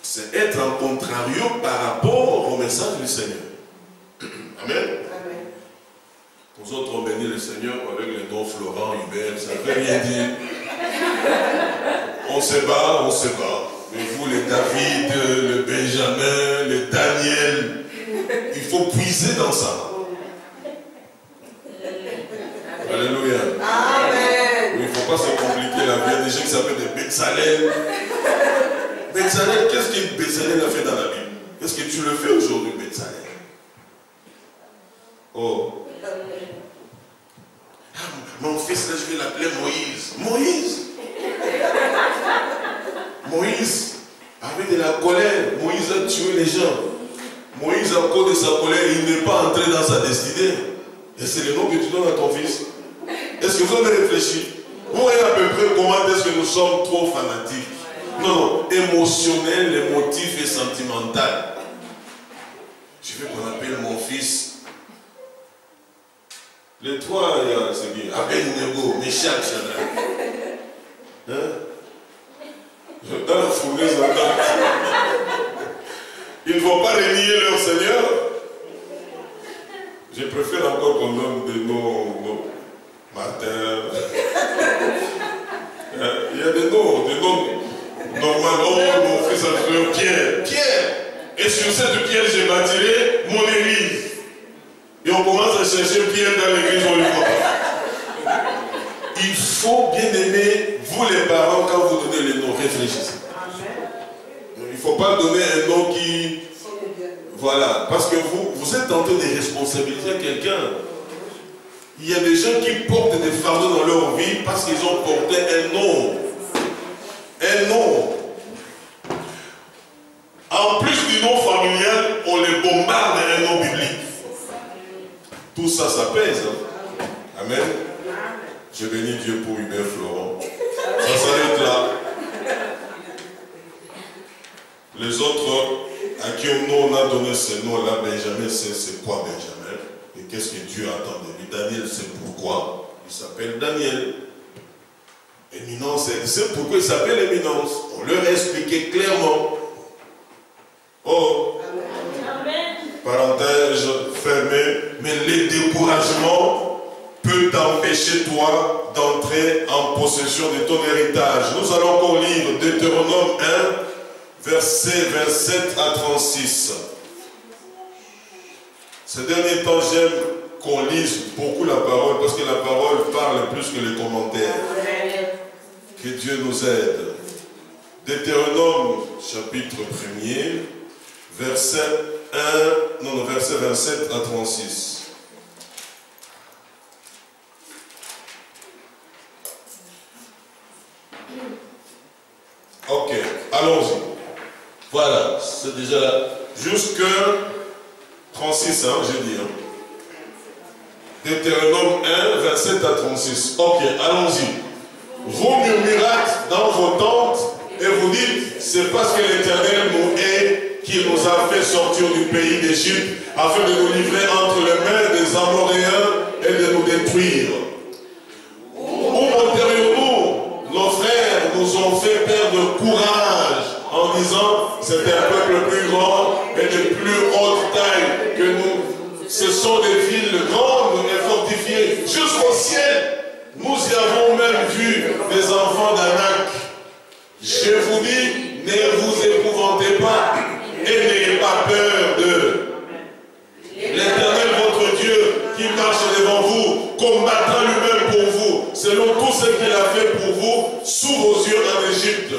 C'est être en contrario par rapport au message du Seigneur. Amen. Amen. Nous autres, on bénit le Seigneur avec les noms Florent, Hubert, ça ne veut rien dire. On se bat, on se bat. Mais vous, les David, le Benjamin, le Daniel, il faut puiser dans ça. Alléluia. Amen. Il ne faut pas se compliquer la vie. Il y a des gens qui s'appellent des Bezalel. Bezalel, qu'est-ce que Bezalel a fait dans la Bible? Qu'est-ce que tu le fais aujourd'hui, Bezalel? Oh. Ah, mon fils, là, je vais l'appeler Moïse. Moïse. Moïse avait de la colère. Moïse a tué les gens. Moïse, à cause de sa colère, il n'est pas entré dans sa destinée. Et c'est le nom que tu donnes à ton fils. Est-ce que vous avez réfléchi? Vous voyez à peu près comment est-ce que nous sommes trop fanatiques. Non, émotionnel, émotif et sentimental. Je veux qu'on appelle mon fils. Les trois, c'est bien. Abednego, Meshach, Shadrach. Hein? Dans la fournaise, ils ne vont pas renier leur Seigneur. Je préfère encore qu'on donne des noms Martin. Il y a des noms normaux. Oh, mon fils a joué Pierre. Pierre. Et sur cette pierre, je bâtirai mon église. Et on commence à chercher Pierre dans l'église, on ne le voit pas. Il faut bien aimer, vous les parents, quand vous donnez les noms, réfléchissez. Il ne faut pas donner un nom qui... Voilà, parce que vous êtes en train de responsabiliser quelqu'un. Il y a des gens qui portent des fardeaux dans leur vie parce qu'ils ont porté un nom. Un nom. En plus du nom familial, on les bombarde d'un nom biblique. Tout ça, ça pèse. Hein? Amen. Je bénis Dieu pour Hubert Florent. Ça s'arrête là. Les autres à qui on a donné ce nom-là, Benjamin, c'est quoi Benjamin? Et qu'est-ce que Dieu attend de lui? Daniel, c'est pourquoi il s'appelle Daniel. Éminence, c'est pourquoi il s'appelle Éminence. On leur a expliqué clairement. Oh, amen. Parenthèse fermée, mais le découragement peut t'empêcher, toi, d'entrer en possession de ton héritage. Nous allons encore lire Deutéronome 1, versets 27 à 36. Ces derniers temps, j'aime qu'on lise beaucoup la parole, parce que la parole parle plus que les commentaires. Que Dieu nous aide. Deutéronome, chapitre 1er, verset 27 à 36. Ok, allons-y. Voilà, c'est déjà là. Jusque 36, hein, j'ai dit. Hein. Deutéronome 1, 27 à 36. Ok, allons-y. Vous murmurâtes dans vos tentes et vous dites, c'est parce que l'Éternel nous hait qui nous a fait sortir du pays d'Égypte afin de nous livrer entre les mains des Amoréens et de nous détruire. Où monterions-nous? Nos frères nous ont fait perdre courage en disant, c'est un peuple plus grand et de plus haute taille que nous. Ce sont des villes grandes et fortifiées jusqu'au ciel. Nous y avons même vu des enfants d'Anak. Je vous dis, ne vous épouvantez pas et n'ayez pas peur d'eux. L'Éternel, votre Dieu, qui marche devant vous, combattra lui-même pour vous, selon tout ce qu'il a fait pour vous, sous vos yeux en Égypte.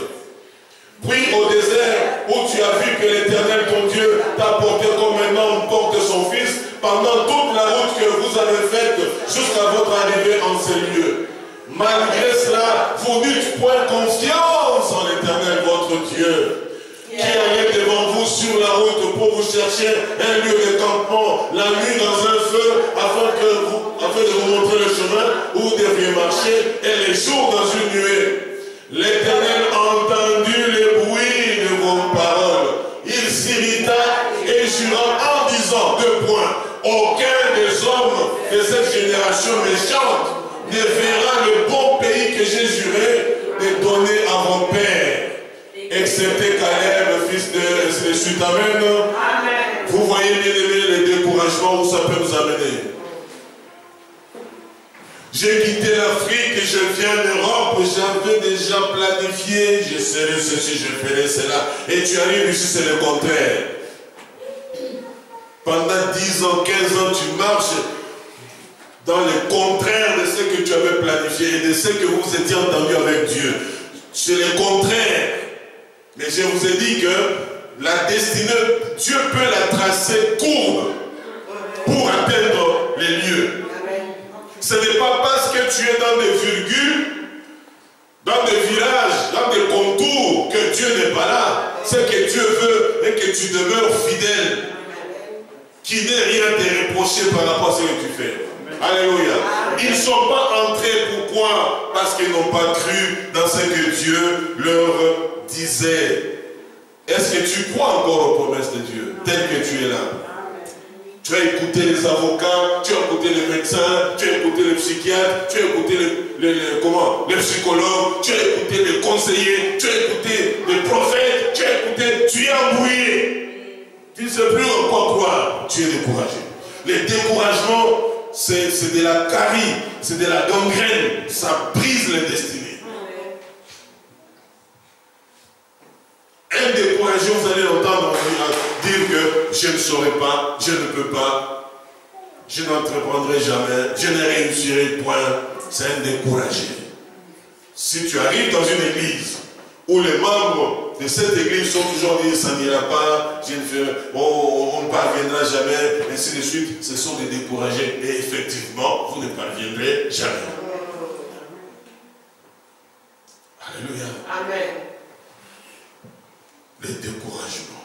Puis au désert, où tu as vu que l'Éternel, ton Dieu, t'a porté comme un homme porte son fils, pendant toute la route que vous avez faite jusqu'à votre arrivée en ces lieux. Malgré cela, vous n'eûtes point confiance en l'Éternel, votre Dieu, qui allait devant vous sur la route pour vous chercher un lieu de campement, la nuit dans un feu, afin de vous montrer le chemin où vous devriez marcher, et les jours dans une nuée. L'Éternel a entendu le bruit de vos paroles. Il s'irrita et jura en disant, 2 points, aucun des hommes de cette génération méchante ne verra le bon pays que j'ai juré de donner à vos pères, excepté Caleb, le fils de Suite. Amen. Amen. Vous voyez bien aimé les découragements où ça peut nous amener. J'ai quitté l'Afrique et je viens d'Europe, j'avais déjà planifié, je serai ceci, je ferai cela. Et tu arrives ici, c'est le contraire. Pendant 10 ans, 15 ans, tu marches dans le contraire de ce que tu avais planifié et de ce que vous étiez entendu avec Dieu. C'est le contraire. Mais je vous ai dit que la destinée, Dieu peut la tracer courbe pour atteindre les lieux. Ce n'est pas parce que tu es dans des virgules, dans des virages, dans des contours que Dieu n'est pas là. C'est que Dieu veut et que tu demeures fidèle. Qu'il n'ait rien à te reprocher par rapport à ce que tu fais. Alléluia. Ils ne sont pas entrés, pourquoi? Parce qu'ils n'ont pas cru dans ce que Dieu leur disait. Est-ce que tu crois encore aux promesses de Dieu, tel que tu es là? Tu as écouté les avocats, tu as écouté les médecins, tu as écouté les psychiatres, tu as écouté les psychologues, tu as écouté les conseillers, tu as écouté les prophètes, tu as écouté, tu es embrouillé. Tu ne sais plus en quoi croire, tu es découragé. Le découragement, c'est de la carie, c'est de la gangrène, ça brise les destinées. Un découragé, vous allez entendre dire que je ne saurais pas, je ne peux pas. je n'entreprendrai jamais, je ne réussirai point. C'est un découragé. Si tu arrives dans une église où les membres de cette église sont toujours dit, ça n'ira pas, on ne parviendra jamais, ainsi de suite, ce sont des découragés. Et effectivement, vous ne parviendrez jamais. Alléluia. Amen. Les découragements.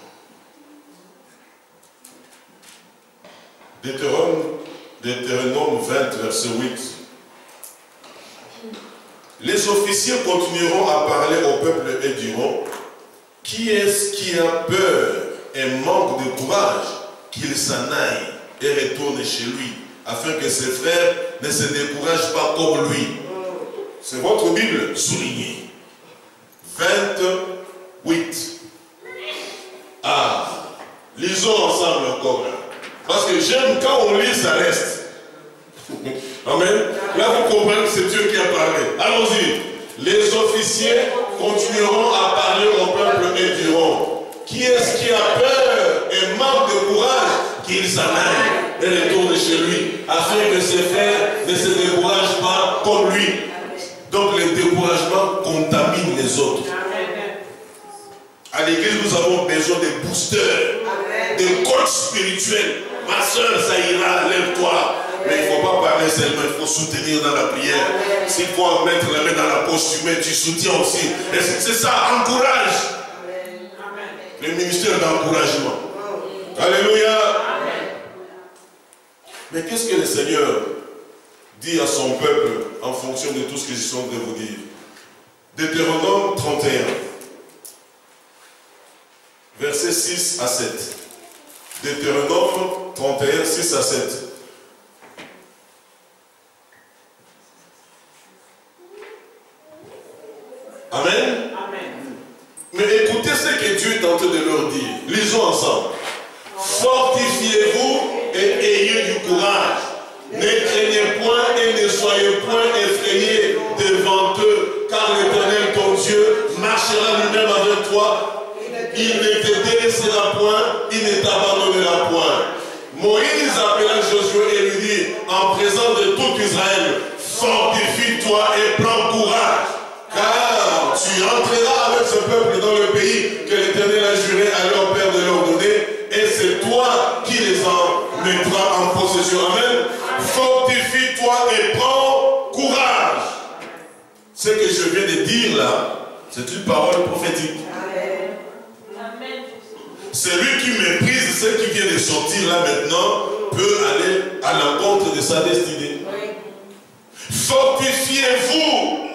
Deutéronome 20, verset 8. Les officiers continueront à parler au peuple et diront, qui est-ce qui a peur et manque de courage, qu'il s'en aille et retourne chez lui, afin que ses frères ne se découragent pas comme lui. C'est votre Bible soulignée. 28. Ah, lisons ensemble encore là. Parce que j'aime quand on lit, ça reste. Amen. Là, vous comprenez que c'est Dieu qui a parlé. Allons-y. Les officiers continueront à parler au peuple et diront, qui est-ce qui a peur et manque de courage, qu'il s'en aille et retourne chez lui, afin que ses frères ne se découragent pas comme lui. Donc les découragements contaminent les autres. À l'église, nous avons besoin de boosters, de coachs spirituels. Ma soeur, ça ira, lève-toi. Mais il ne faut pas parler seulement, il faut soutenir dans la prière. S'il faut mettre la main dans la poche, tu mets, tu soutiens aussi. C'est ça, encourage. Le ministère d'encouragement. Alléluia. Mais qu'est-ce que le Seigneur dit à son peuple en fonction de tout ce que je suis en train de vous dire? Deutéronome 31, versets 6 à 7. Deutéronome 31, 6 à 7. Amen. Mais écoutez ce que Dieu est en train de leur dire. Lisons ensemble. Fortifiez-vous et ayez du courage. Ne craignez point et ne soyez point effrayés devant eux, car l'Éternel ton Dieu marchera lui-même avec toi. Il ne te délaissera point, il ne t'abandonnera point. Moïse appela Josué et lui dit, en présence de tout Israël, fortifie-toi et prends courage, car tu entreras avec ce peuple dans le pays que l'Éternel a juré à leur père de leur donner, et c'est toi qui les en mettras en possession. Amen. Fortifie-toi et prends courage. Ce que je viens de dire là, c'est une parole prophétique. Celui qui méprise ce qui vient de sortir là maintenant peut aller à l'encontre de sa destinée. Fortifiez-vous,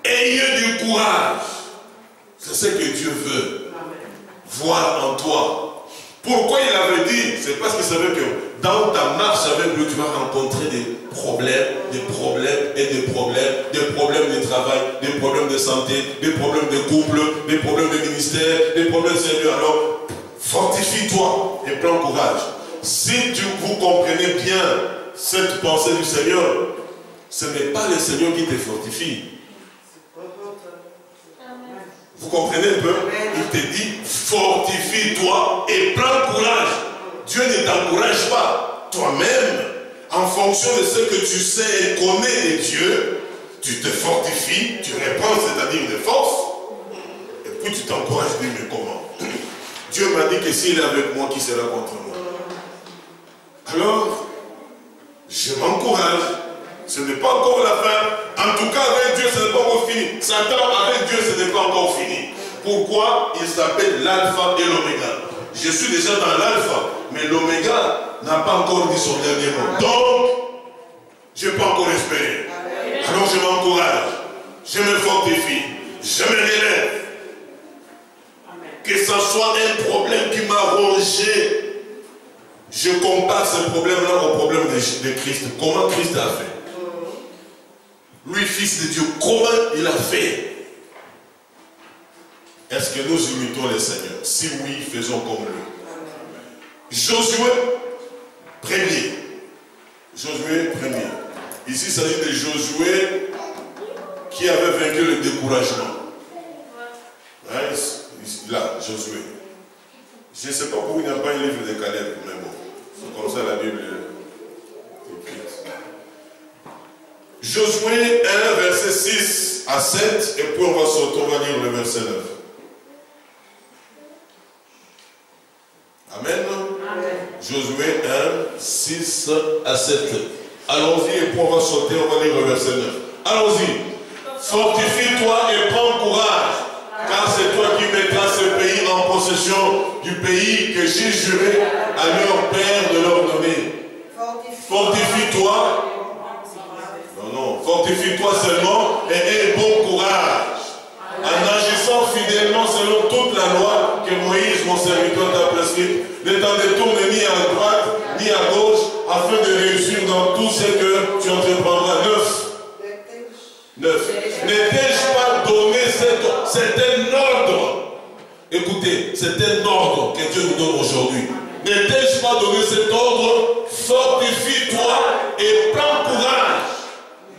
ayez du courage. C'est ce que Dieu veut voir en toi. Pourquoi il avait dit? C'est parce qu'il savait que dans ta marche avec lui, tu vas rencontrer des problèmes et des problèmes de travail, des problèmes de santé, des problèmes de couple, des problèmes de ministère, des problèmes de Seigneur. Alors, fortifie-toi et prends courage. Si vous comprenez bien cette pensée du Seigneur, ce n'est pas le Seigneur qui te fortifie. Vous comprenez un peu? Il te dit, fortifie-toi et prends courage. Dieu ne t'encourage pas. Toi-même, en fonction de ce que tu sais et connais de Dieu, tu te fortifies, tu réponds, c'est-à-dire de force, et puis tu t'encourages, mais comment? Dieu m'a dit que s'il est avec moi, qui sera contre moi? Alors, je m'encourage. Ce n'est pas encore la fin. En tout cas, avec Dieu, ce n'est pas encore fini. Satan, avec Dieu, ce n'est pas encore fini. Pourquoi? Il s'appelle l'alpha et l'oméga. Je suis déjà dans l'alpha, mais l'oméga n'a pas encore dit son dernier mot. Donc, je n'ai pas encore espéré. Alors je m'encourage, je me fortifie, je me relève. Que ce soit un problème qui m'a rongé, je compare ce problème-là au problème de Christ. Comment Christ a fait? Lui, fils de Dieu, comment il a fait? Est-ce que nous imitons le Seigneur? Si oui, faisons comme lui. Josué, premier. Josué, premier. Ici, il s'agit de Josué qui avait vaincu le découragement. Hein, là, Josué. Je ne sais pas pourquoi il n'y a pas un livre de Caleb, mais bon, c'est comme ça la Bible Josué 1, verset 6 à 7, et puis on va sauter, on va lire le verset 9. Amen. Amen. Josué 1, 6 à 7. Allons-y, et puis on va sauter, on va lire le verset 9. Allons-y. Fortifie-toi et prends courage, car c'est toi qui mettras ce pays en possession du pays que j'ai juré à leur père de leur donner. Fortifie-toi. Non, fortifie-toi seulement et aie bon courage, en agissant fidèlement selon toute la loi que Moïse, mon serviteur, t'a prescrite. Ne t'en détourne ni à droite ni à gauche, afin de réussir dans tout ce que tu entreprendras. 9. Ne t'ai-je pas donné c'est un ordre? Écoutez, c'est un ordre que Dieu nous donne aujourd'hui. Ne t'ai-je pas donné cet ordre? Fortifie-toi et prends courage.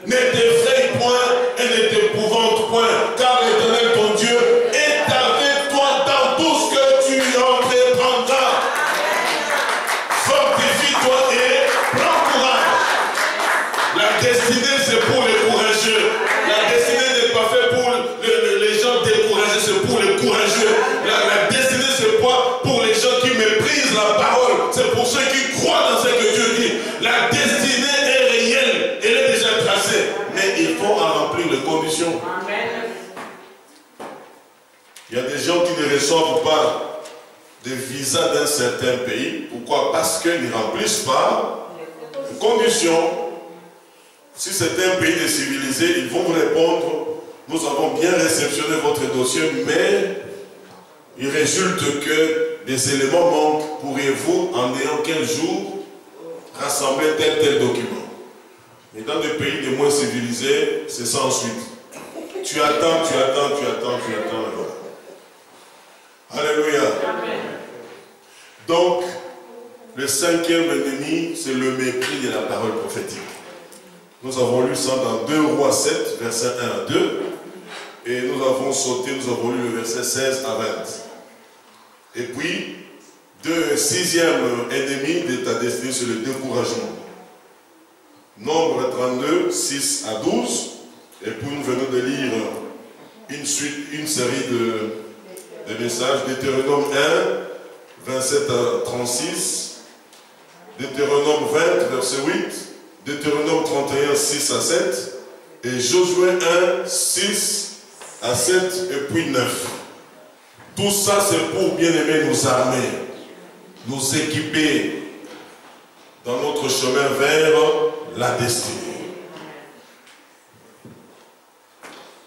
Ne t'effraie point et ne t'épouvante point, car l'Éternel ton Dieu est avec toi dans tout ce que tu entreprendras. Fortifie-toi et prends courage. La destinée, c'est pour les courageux. La destinée n'est pas faite pour les gens découragés, c'est pour les courageux. La destinée, c'est quoi? Pour les gens qui méprisent la parole. C'est pour ceux qui croient dans ce que Dieu dit. La destinée est réelle, elle est déjà tracée. Mais il faut en remplir les conditions. Amen. Il y a des gens qui ne reçoivent pas de visa d'un certain pays. Pourquoi? Parce qu'ils ne remplissent pas les conditions. Si c'est un pays décivilisé, ils vont vous répondre: nous avons bien réceptionné votre dossier, mais il résulte que des éléments manquent. Pourriez-vous, en ayant quel jour, rassembler tel document? Et dans des pays les moins civilisés, c'est ça ensuite. Tu attends, et voilà. Alléluia. Amen. Donc, le cinquième ennemi, c'est le mépris de la parole prophétique. Nous avons lu ça dans 2 Rois 7, verset 1 à 2. Et nous avons sauté, nous avons lu le verset 16 à 20. Et puis, le sixième ennemi de ta destinée, c'est le découragement. Nombre 32, 6 à 12. Et puis nous venons de lire une série de messages. Deutéronome 1, 27 à 36. Deutéronome 20, verset 8. Deutéronome 31, 6 à 7. Et Josué 1, 6 à 7 et puis 9. Tout ça, c'est pour bien aimer nous armer, nous équiper dans notre chemin vers la destinée.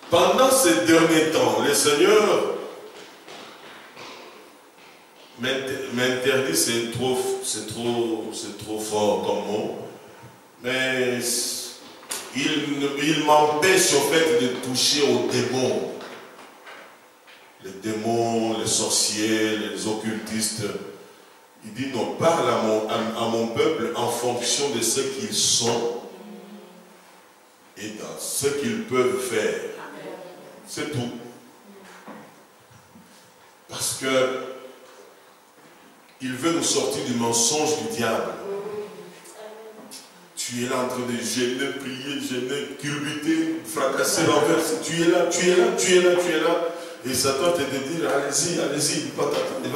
Pendant ces derniers temps, le Seigneur m'interdit, c'est trop fort comme mot, mais il m'empêche au fait de toucher aux démons. Les démons, les sorciers, les occultistes. Il dit non, parle à mon peuple en fonction de ce qu'ils sont et dans ce qu'ils peuvent faire. C'est tout. Parce que il veut nous sortir du mensonge du diable. Tu es là en train de gêner, prier, gêner, culbuter, fracasser l'envers. Tu es là. Et Satan te dit, allez-y, il va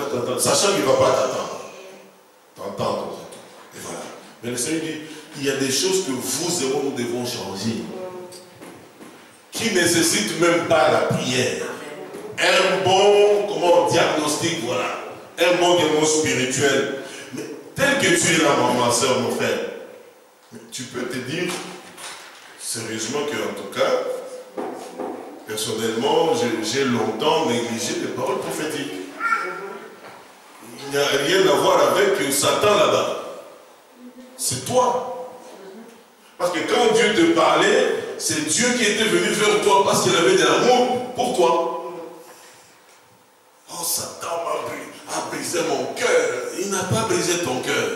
t'attendre. Sachant qu'il ne va pas t'entendre. Et voilà. Mais le Seigneur dit, il y a des choses que vous et moi, nous devons changer. Qui ne nécessitent même pas la prière. Un bon, diagnostic, voilà. Un bon diagnostic spirituel. Mais tel que tu es là, maman, soeur, mon frère, tu peux te dire, sérieusement, qu'en tout cas, personnellement, j'ai longtemps négligé les paroles prophétiques. Il n'y a rien à voir avec Satan là-bas. C'est toi. Parce que quand Dieu te parlait, c'est Dieu qui était venu vers toi parce qu'il avait de l'amour pour toi. Oh, Satan a brisé mon cœur. Il n'a pas brisé ton cœur.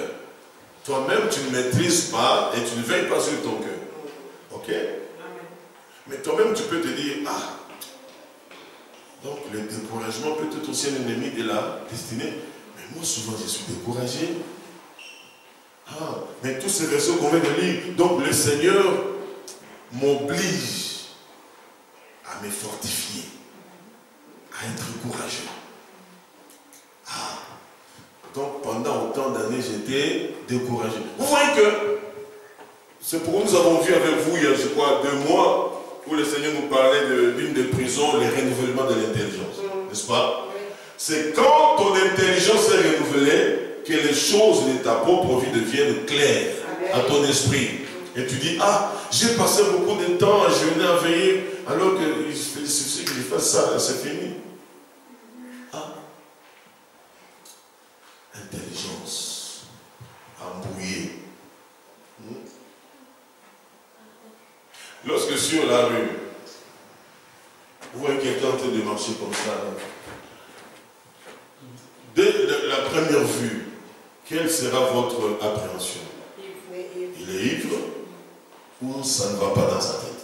Toi-même, tu ne maîtrises pas et tu ne veilles pas sur ton cœur. Ok? Mais toi-même, tu peux te dire, donc le découragement peut être aussi un ennemi de la destinée. Mais moi, souvent, je suis découragé. Mais tous ces versets qu'on vient de lire, donc le Seigneur m'oblige à me fortifier, à être courageux. Ah, donc pendant autant d'années, j'étais découragé. Vous voyez que c'est pourquoi nous avons vu avec vous, il y a je crois 2 mois, où le Seigneur nous parlait d'une des prisons, le renouvellement de l'intelligence. N'est-ce pas? C'est quand ton intelligence est renouvelée que les choses de ta propre vie deviennent claires à ton esprit. Et tu dis, ah, j'ai passé beaucoup de temps à jeûner, à veiller, alors qu'il suffit que je fasse ça, c'est fini. Ah, intelligence, embrouillée. Lorsque sur la rue, vous voyez quelqu'un en train de marcher comme ça, dès la première vue, quelle sera votre appréhension? Il est ivre ou ça ne va pas dans sa tête?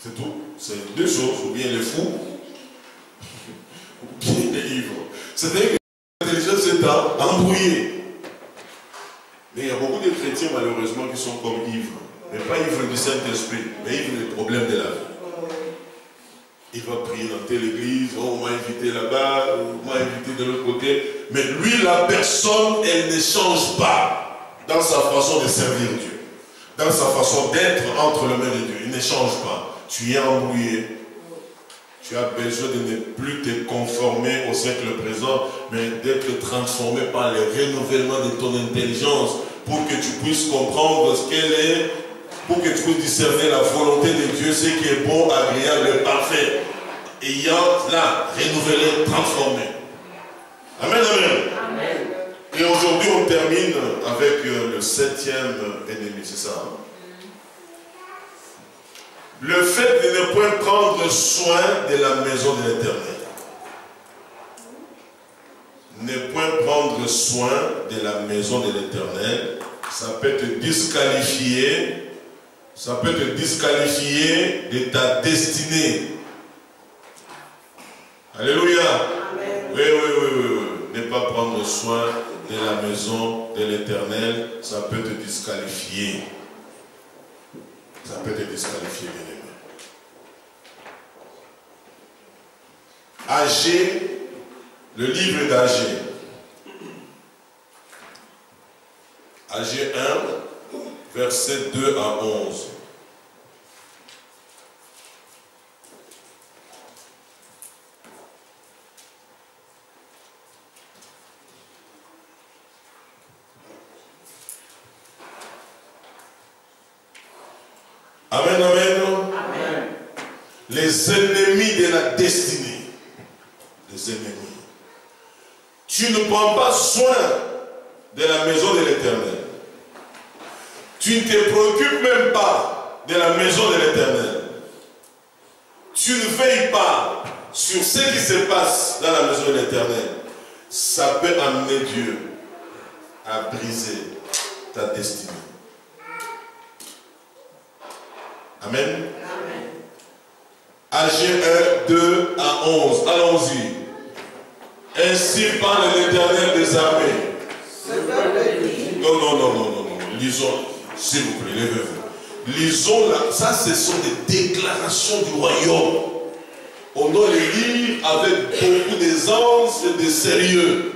C'est tout. C'est 2 choses. Ou bien il est fou, ou bien il est ivre. C'est-à-dire que l'intelligence est embrouillée. Mais il y a beaucoup de chrétiens malheureusement qui sont comme ivres. Mais pas ivres du Saint-Esprit, mais ivres des problèmes de la vie. Il va prier dans telle église, oh, on m'a invité là-bas, on m'a invité de l'autre côté. Mais lui, la personne, elle ne change pas dans sa façon de servir Dieu, dans sa façon d'être entre les mains de Dieu. Il ne change pas. Tu es embrouillé. Tu as besoin de ne plus te conformer au siècle présent, mais d'être transformé par le renouvellement de ton intelligence pour que tu puisses comprendre ce qu'elle est, pour que tu puisses discerner la volonté de Dieu, ce qui est bon, agréable et parfait. Ayant là, renouvelé, transformé. Amen, amen. Amen. Et aujourd'hui, on termine avec le 7e ennemi, c'est ça? Le fait de ne point prendre soin de la maison de l'Éternel. Ne point prendre soin de la maison de l'Éternel, ça peut te disqualifier. Ça peut te disqualifier de ta destinée. Alléluia. Amen. Oui. Ne pas prendre soin de la maison de l'Éternel, ça peut te disqualifier. Ça peut te disqualifier, bien aimé. Agé, le livre d'Agé. Agé 1. Versets 2 à 11. Amen, amen. Amen. Les ennemis de la destinée. Les ennemis. Tu ne prends pas soin de la maison de l'Éternel. Tu ne te préoccupes même pas de la maison de l'Éternel. Tu ne veilles pas sur ce qui se passe dans la maison de l'Éternel. Ça peut amener Dieu à briser ta destinée. Amen. Amen. Agé 1, 2 à 11. Allons-y. Ainsi parle l'Éternel des armées. Non. Lisons. S'il vous plaît, levez-vous. Lisons là. Ça, ce sont des déclarations du royaume. On doit les lire avec beaucoup d'aisance et de sérieux.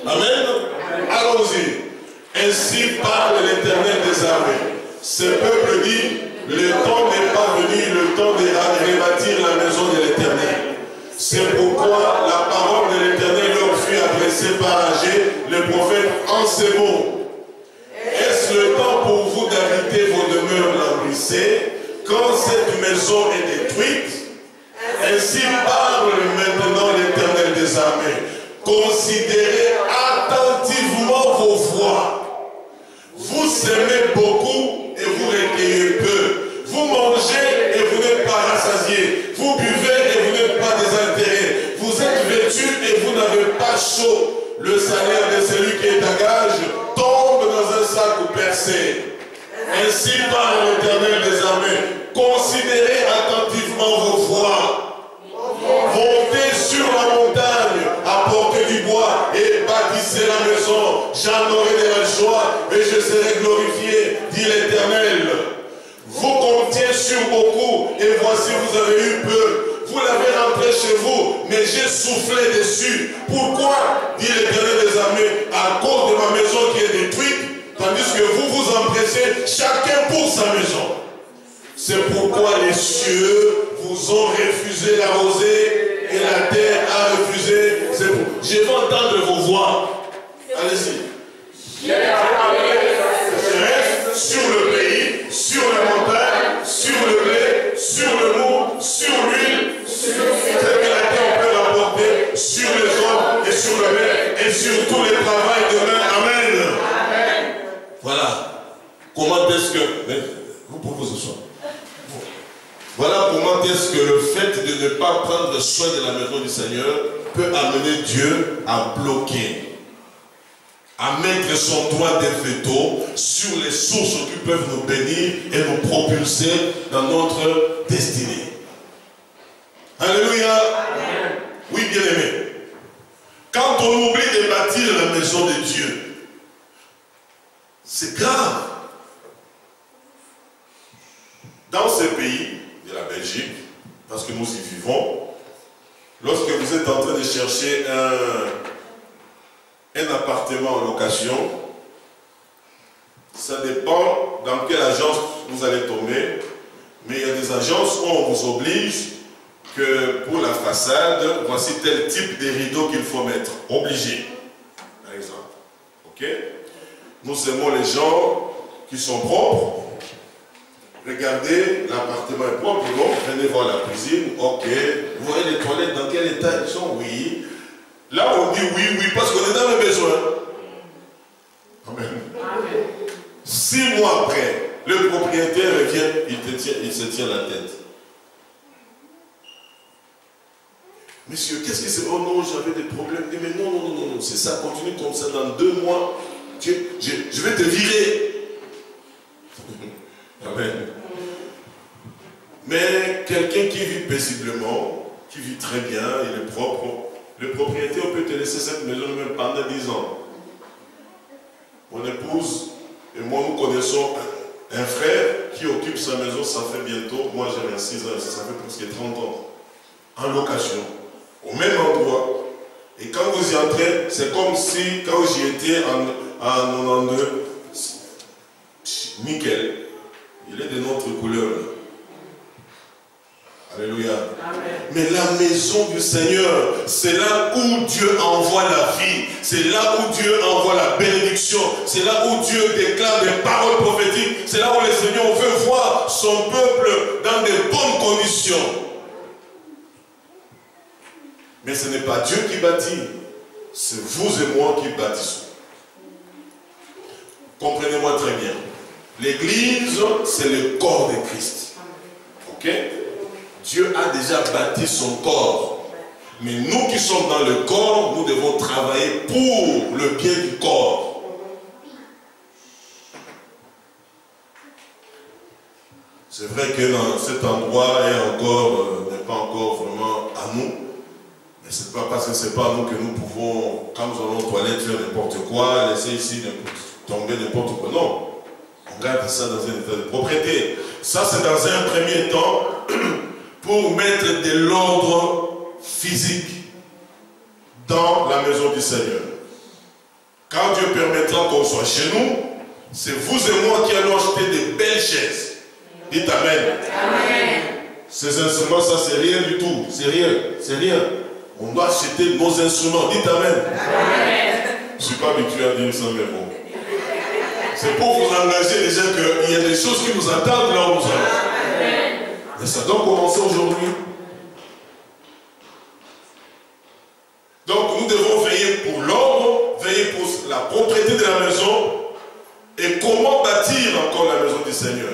Amen. Allons-y. Ainsi parle l'Éternel des armées. Ce peuple dit, le temps n'est pas venu, le temps de rebâtir la maison de l'Éternel. C'est pourquoi la parole de l'Éternel leur fut adressée par Agé, le prophète, en ces mots. Est-ce le temps pour vous d'habiter vos demeures lambrissées quand cette maison est détruite? Ainsi parle maintenant l'Éternel des armées. Considérez attentivement vos voies. Vous semez beaucoup et vous recueillez peu. Vous mangez et vous n'êtes pas rassasiés. Vous buvez et vous n'êtes pas désaltérés. Vous êtes vêtus et vous n'avez pas chaud. Le salaire de celui qui est à gage tombe dans un sac percé. Ainsi parle l'Éternel des armées. Considérez attentivement vos voies. Montez sur la montagne, apportez du bois et bâtissez la maison. J'en aurai de la joie et je serai glorifié, dit l'Éternel. Vous comptiez sur beaucoup et voici vous avez eu peu. Vous l'avez rentré chez vous, mais j'ai soufflé dessus. Pourquoi, dit l'Éternel des armées, à cause de ma maison qui est détruite, tandis que vous vous empressez, chacun pour sa maison. C'est pourquoi les cieux vous ont refusé la rosée et la terre a refusé. Je vais entendre vos voix. Allez-y. Je reste sur le pays, sur la montagne, sur le blé, sur le mou, sur l'huile, sur ce que la terre peut rapporter, sur les hommes et sur le blé et sur tous les travails de main. Amen. Amen. Voilà. Comment est-ce que... Vous pouvez vous asseoir. Voilà comment est-ce que le fait de ne pas prendre soin de la maison du Seigneur peut amener Dieu à bloquer, à mettre son droit de veto sur les sources qui peuvent nous bénir et nous propulser dans notre destinée. Alléluia. Amen. Oui, bien-aimé. Quand on oublie de bâtir la maison de Dieu, c'est grave. Dans ces pays de la Belgique, parce que nous y vivons, lorsque vous êtes en train de chercher un appartement en location, ça dépend dans quelle agence vous allez tomber, mais il y a des agences où on vous oblige que pour la façade, voici tel type de rideau qu'il faut mettre. Obligé, par exemple. Ok? Nous aimons les gens qui sont propres. Regardez, l'appartement est propre, non? Venez voir la cuisine, ok. Vous voyez les toilettes, dans quel état elles sont? Oui. Là, on dit oui, oui, parce qu'on est dans le besoin. Amen. Amen. 6 mois après, le propriétaire revient, il se tient la tête. Monsieur, qu'est-ce que c'est? Oh non, j'avais des problèmes. Mais non, non, non, non, si ça continue comme ça, dans 2 mois, je vais te virer. Amen. Mais quelqu'un qui vit paisiblement, qui vit très bien, il est propre, le propriétaire peut te laisser cette maison même pendant 10 ans. Mon épouse et moi, nous connaissons un frère qui occupe sa maison, ça fait bientôt, moi j'ai 26 ans, ça fait presque 30 ans, en location, au même endroit. Et quand vous y entrez, c'est comme si, quand j'y étais en 92, nickel. Il est de notre couleur. Alléluia. Amen. Mais la maison du Seigneur, c'est là où Dieu envoie la vie. C'est là où Dieu envoie la bénédiction. C'est là où Dieu déclare des paroles prophétiques. C'est là où le Seigneur veut voir son peuple dans de bonnes conditions. Mais ce n'est pas Dieu qui bâtit. C'est vous et moi qui bâtissons. Comprenez-moi très bien. L'église, c'est le corps de Christ. Ok? Dieu a déjà bâti son corps. Mais nous qui sommes dans le corps, nous devons travailler pour le bien du corps. C'est vrai que dans cet endroit n'est pas encore vraiment à nous. Mais ce n'est pas parce que ce n'est pas à nous que nous pouvons, quand nous allons aux toilettes, faire n'importe quoi, laisser ici tomber n'importe quoi. Non. On garde ça dans un état de propriété. Ça, c'est dans un premier temps pour mettre de l'ordre physique dans la maison du Seigneur. Quand Dieu permettra qu'on soit chez nous, c'est vous et moi qui allons acheter de belles chaises. Dites Amen. Amen. Ces instruments, ça, c'est rien du tout. C'est rien. C'est rien. On doit acheter nos instruments. Dites Amen. Amen. Je ne suis pas habitué à dire ça, mais bon. C'est pour vous engager déjà qu'il y a des choses qui nous attendent là où nous allons. Et ça doit commencer aujourd'hui. Donc nous devons veiller pour l'ordre, veiller pour la propriété de la maison. Et comment bâtir encore la maison du Seigneur?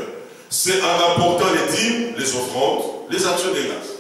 C'est en apportant les dîmes, les offrandes, les actions des grâces.